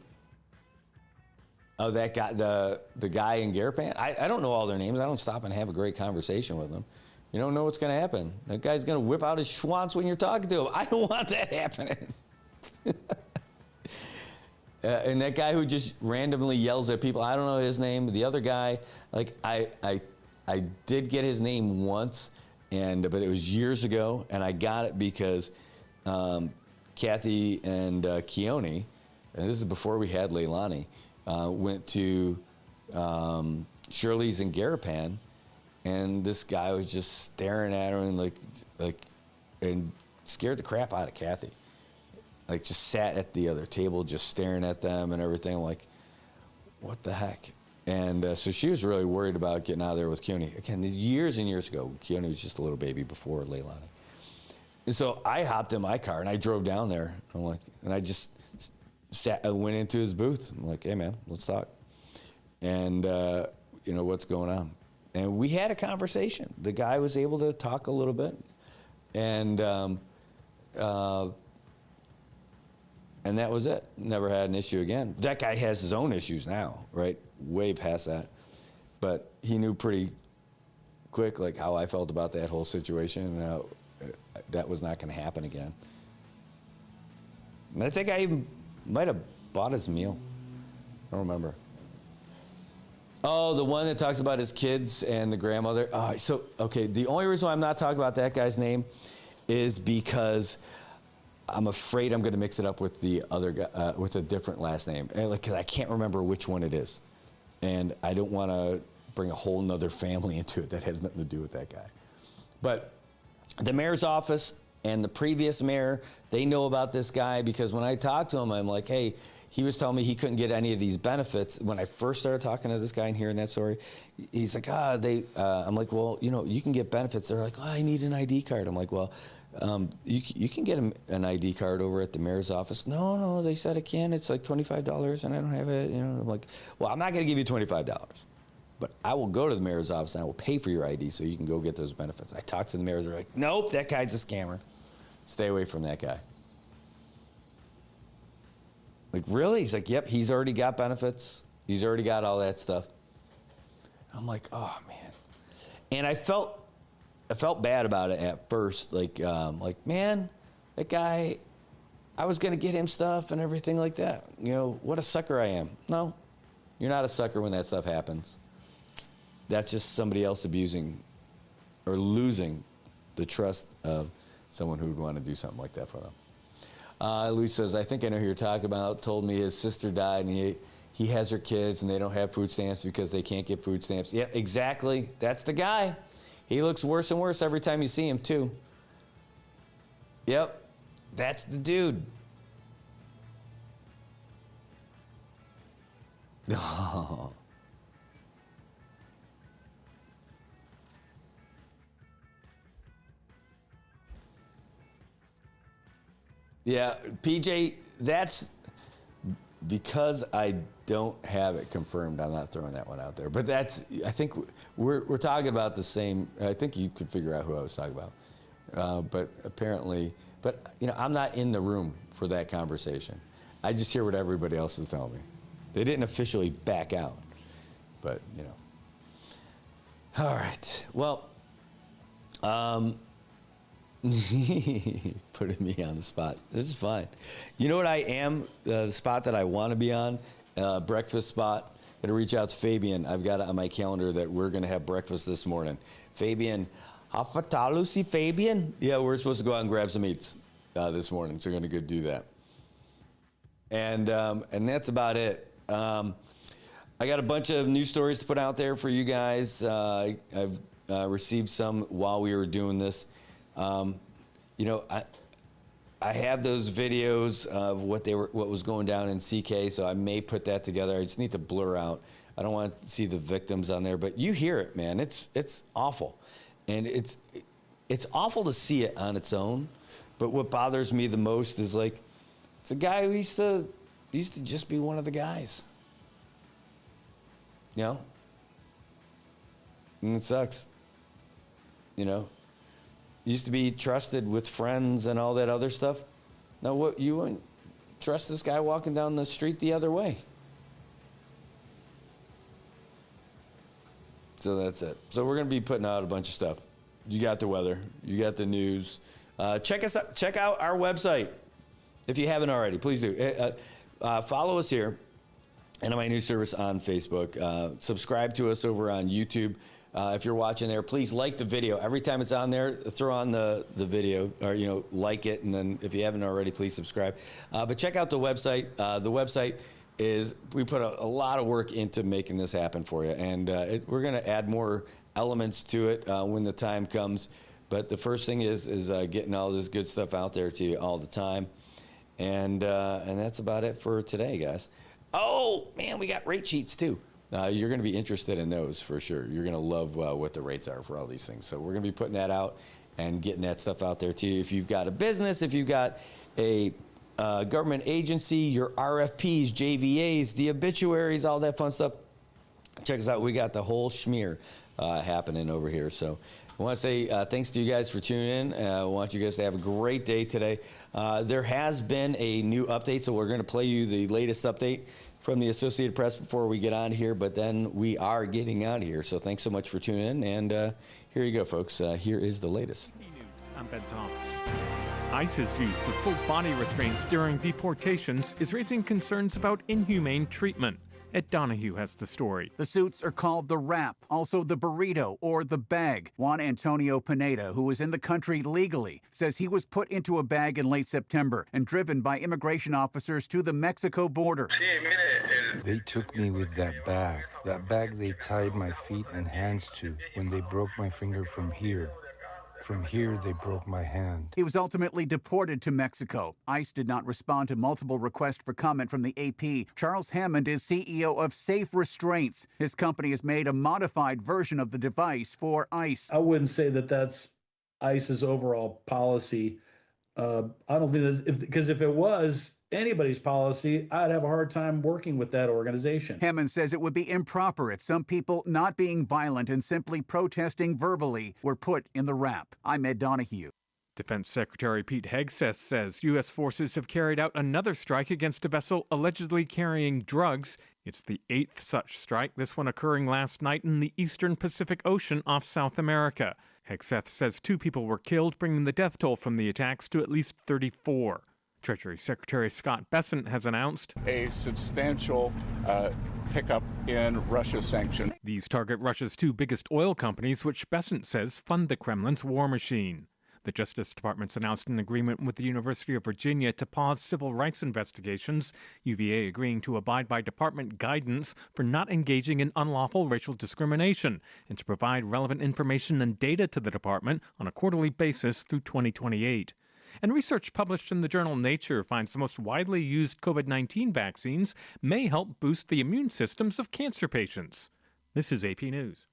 [SPEAKER 12] Oh, that guy, the guy in Garapan? I don't know all their names. I don't stop and have a great conversation with them. You don't know what's going to happen. That guy's going to whip out his schwanz when you're talking to him. I don't want that happening. And that guy who just randomly yells at people, I don't know his name. The other guy, like I did get his name once, but it was years ago, and I got it because Kathy and Keone, and this is before we had Leilani, went to Shirley's in Garapan, and this guy was just staring at her and and scared the crap out of Kathy. Like, just sat at the other table, just staring at them and everything. I'm like, what the heck? And so she was really worried about getting out of there with Keone. Again, these years and years ago, Keone was just a little baby before Leilani. And so I hopped in my car and I drove down there. And I just went into his booth. I'm like, hey man, let's talk. And what's going on? And we had a conversation. The guy was able to talk a little bit, and that was it. Never had an issue again. That guy has his own issues now, right? Way past that. But he knew pretty quick, like, how I felt about that whole situation, and how that was not going to happen again. And I think I even might have bought his meal. I don't remember. Oh, the one that talks about his kids and the grandmother. The only reason why I'm not talking about that guy's name is because I'm afraid I'm going to mix it up with the other guy, with a different last name, because I can't remember which one it is. And I don't want to bring a whole nother family into it that has nothing to do with that guy. But the mayor's office and the previous mayor, they know about this guy because when I talked to him, I'm like, hey, he was telling me he couldn't get any of these benefits. When I first started talking to this guy and hearing that story, he's like, I'm like, well, you can get benefits. They're like, I need an ID card. I'm like, well, you can get an ID card over at the mayor's office. No, they said I can. It's like $25 and I don't have it. I'm like, well, I'm not going to give you $25. But I will go to the mayor's office and I will pay for your ID so you can go get those benefits. I talked to the mayor. They're like, nope, that guy's a scammer. Stay away from that guy. Like, really? He's like, yep, he's already got benefits. He's already got all that stuff. I'm like, oh, man. And I felt bad about it at first. Like, man, that guy, I was going to get him stuff and everything like that. What a sucker I am. No, you're not a sucker when that stuff happens. That's just somebody else abusing or losing the trust of someone who would want to do something like that for them. Luis says, I think I know who you're talking about. Told me his sister died and he has her kids and they don't have food stamps because they can't get food stamps. Yep, exactly. That's the guy. He looks worse and worse every time you see him, too. Yep, that's the dude. Oh. Yeah, PJ, that's because I don't have it confirmed. I'm not throwing that one out there. But I think we're talking about the same. I think you could figure out who I was talking about. But apparently, I'm not in the room for that conversation. I just hear what everybody else is telling me. They didn't officially back out, but All right. Well, putting me on the spot. This is fine. You know what I am? The spot that I want to be on, breakfast spot. Going to reach out to Fabian. I've got it on my calendar that we're going to have breakfast this morning. Fabian, Hafatalusi Fabian? Yeah, we're supposed to go out and grab some eats this morning, so we're going to go do that. And that's about it. I got a bunch of news stories to put out there for you guys. I've received some while we were doing this. I have those videos of what was going down in CK, so I may put that together. I just need to blur out. I don't want to see the victims on there, but you hear it, man. It's awful, and it's awful to see it on its own. But what bothers me the most is it's a guy who used to just be one of the guys, and it sucks, Used to be trusted with friends and all that other stuff. Now, what, you wouldn't trust this guy walking down the street the other way? So that's it. So we're going to be putting out a bunch of stuff. You got the weather. You got the news. Check us out. Check out our website if you haven't already. Please do. Follow us here and on my news service on Facebook. Subscribe to us over on YouTube. If you're watching there, please like the video. Every time it's on there, throw on the video or, like it. And then if you haven't already, please subscribe. But check out the website. The website we put a lot of work into making this happen for you. And we're going to add more elements to it when the time comes. But the first thing is getting all this good stuff out there to you all the time. And that's about it for today, guys. Oh, man, we got rate sheets, too. You're going to be interested in those for sure. You're going to love what the rates are for all these things. So we're going to be putting that out and getting that stuff out there to you. If you've got a business, if you've got a government agency, your RFPs, JVAs, the obituaries, all that fun stuff, check us out. We got the whole schmear happening over here. So I want to say thanks to you guys for tuning in. I want you guys to have a great day today. There has been a new update, so we're going to play you the latest update from the Associated Press before we get on here, but then we are getting out of here. So thanks so much for tuning in, and here you go, folks. Here is the latest.
[SPEAKER 3] I'm Ben Thomas. ICE's use of full body restraints during deportations is raising concerns about inhumane treatment. Ed Donahue has the story.
[SPEAKER 19] The suits are called the wrap, also the burrito or the bag. Juan Antonio Pineda, who was in the country legally, says he was put into a bag in late September and driven by immigration officers to the Mexico border.
[SPEAKER 20] They took me with that bag they tied my feet and hands to when they broke my finger from here From here, they broke my hand.
[SPEAKER 19] He was ultimately deported to Mexico. ICE did not respond to multiple requests for comment from the AP. Charles Hammond is CEO of Safe Restraints. His company has made a modified version of the device for ICE.
[SPEAKER 21] I wouldn't say that that's ICE's overall policy. I don't think that's because if it was anybody's policy, I'd have a hard time working with that organization.
[SPEAKER 19] Hammond says it would be improper if some people not being violent and simply protesting verbally were put in the rap. I'm Ed Donahue.
[SPEAKER 3] Defense Secretary Pete Hegseth says U.S. forces have carried out another strike against a vessel allegedly carrying drugs. It's the 8th such strike, this one occurring last night in the eastern Pacific Ocean off South America. Hegseth says 2 people were killed, bringing the death toll from the attacks to at least 34. Treasury Secretary Scott Bessent has announced
[SPEAKER 22] a substantial pickup in Russia's sanctions.
[SPEAKER 3] These target Russia's 2 biggest oil companies, which Bessent says fund the Kremlin's war machine. The Justice Department's announced an agreement with the University of Virginia to pause civil rights investigations, UVA agreeing to abide by department guidance for not engaging in unlawful racial discrimination and to provide relevant information and data to the department on a quarterly basis through 2028. And research published in the journal Nature finds the most widely used COVID-19 vaccines may help boost the immune systems of cancer patients. This is AP News.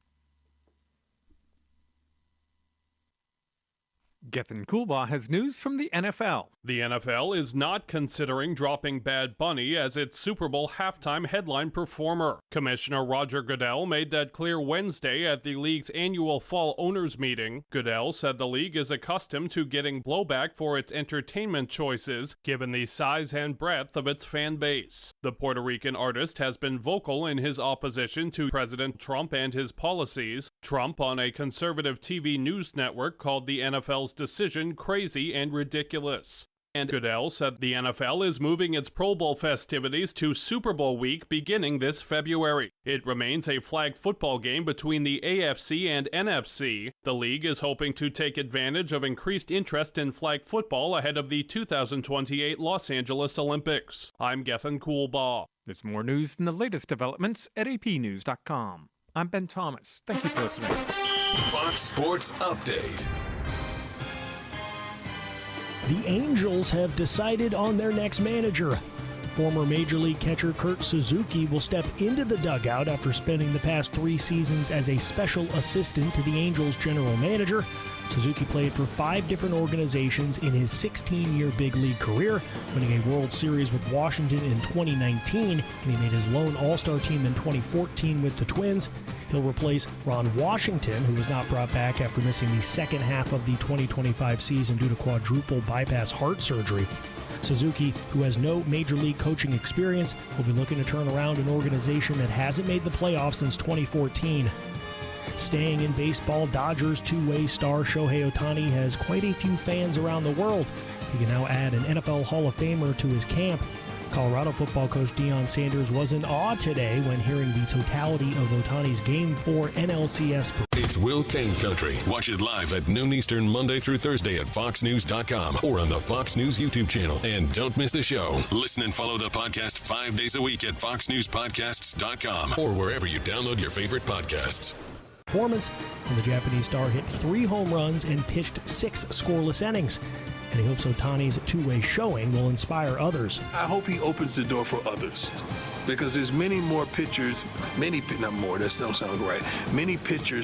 [SPEAKER 3] Gethin Coolbaugh has news from the NFL.
[SPEAKER 23] The NFL is not considering dropping Bad Bunny as its Super Bowl halftime headline performer. Commissioner Roger Goodell made that clear Wednesday at the league's annual fall owners meeting. Goodell said the league is accustomed to getting blowback for its entertainment choices, given the size and breadth of its fan base. The Puerto Rican artist has been vocal in his opposition to President Trump and his policies. Trump, on a conservative TV news network, called the NFL's decision crazy and ridiculous. And Goodell said the NFL is moving its Pro Bowl festivities to Super Bowl week beginning this February. It remains a flag football game between the AFC and NFC. The league is hoping to take advantage of increased interest in flag football ahead of the 2028 Los Angeles Olympics. I'm Gethin Coolbaugh.
[SPEAKER 3] There's more news and the latest developments at apnews.com. I'm Ben Thomas. Thank you for listening.
[SPEAKER 14] Fox Sports Update.
[SPEAKER 15] The Angels have decided on their next manager. Former Major League catcher Kurt Suzuki will step into the dugout after spending the past 3 seasons as a special assistant to the Angels general manager. Suzuki played for 5 different organizations in his 16-year big league career, winning a World Series with Washington in 2019, and he made his lone All-Star team in 2014 with the Twins. He'll replace Ron Washington, who was not brought back after missing the second half of the 2025 season due to quadruple bypass heart surgery. Suzuki, who has no major league coaching experience, will be looking to turn around an organization that hasn't made the playoffs since 2014. Staying in baseball, Dodgers two-way star Shohei Ohtani has quite a few fans around the world. He can now add an NFL Hall of Famer to his camp. Colorado football coach Deion Sanders was in awe today when hearing the totality of Ohtani's Game 4 NLCS.
[SPEAKER 14] It's Will Kane Country. Watch it live at noon Eastern Monday through Thursday at foxnews.com or on the Fox News YouTube channel. And don't miss the show. Listen and follow the podcast 5 days a week at foxnewspodcasts.com or wherever you download your favorite podcasts.
[SPEAKER 15] Performance, and the Japanese star hit 3 home runs and pitched 6 scoreless innings. And he hopes Ohtani's two-way showing will inspire others.
[SPEAKER 24] I hope he opens the door for others, because there's many more pitchers, many pitchers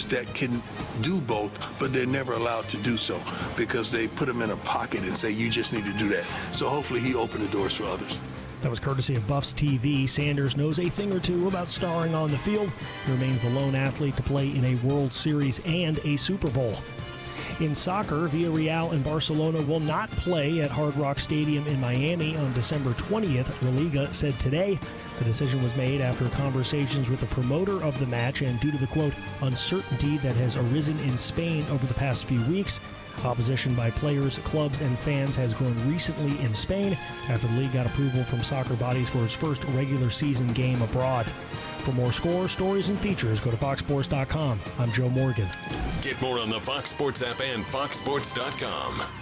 [SPEAKER 24] that can do both, but they're never allowed to do so because they put them in a pocket and say, you just need to do that. So hopefully he opened the doors for others.
[SPEAKER 15] That was courtesy of Buffs TV. Sanders knows a thing or two about starring on the field. He remains the lone athlete to play in a World Series and a Super Bowl. In soccer, Villarreal and Barcelona will not play at Hard Rock Stadium in Miami on December 20th, La Liga said today. The decision was made after conversations with the promoter of the match and due to the, quote, uncertainty that has arisen in Spain over the past few weeks. Opposition by players, clubs, and fans has grown recently in Spain after the league got approval from soccer bodies for its first regular season game abroad. For more scores, stories, and features, go to foxsports.com. I'm Joe Morgan.
[SPEAKER 14] Get more on the Fox Sports app and foxsports.com.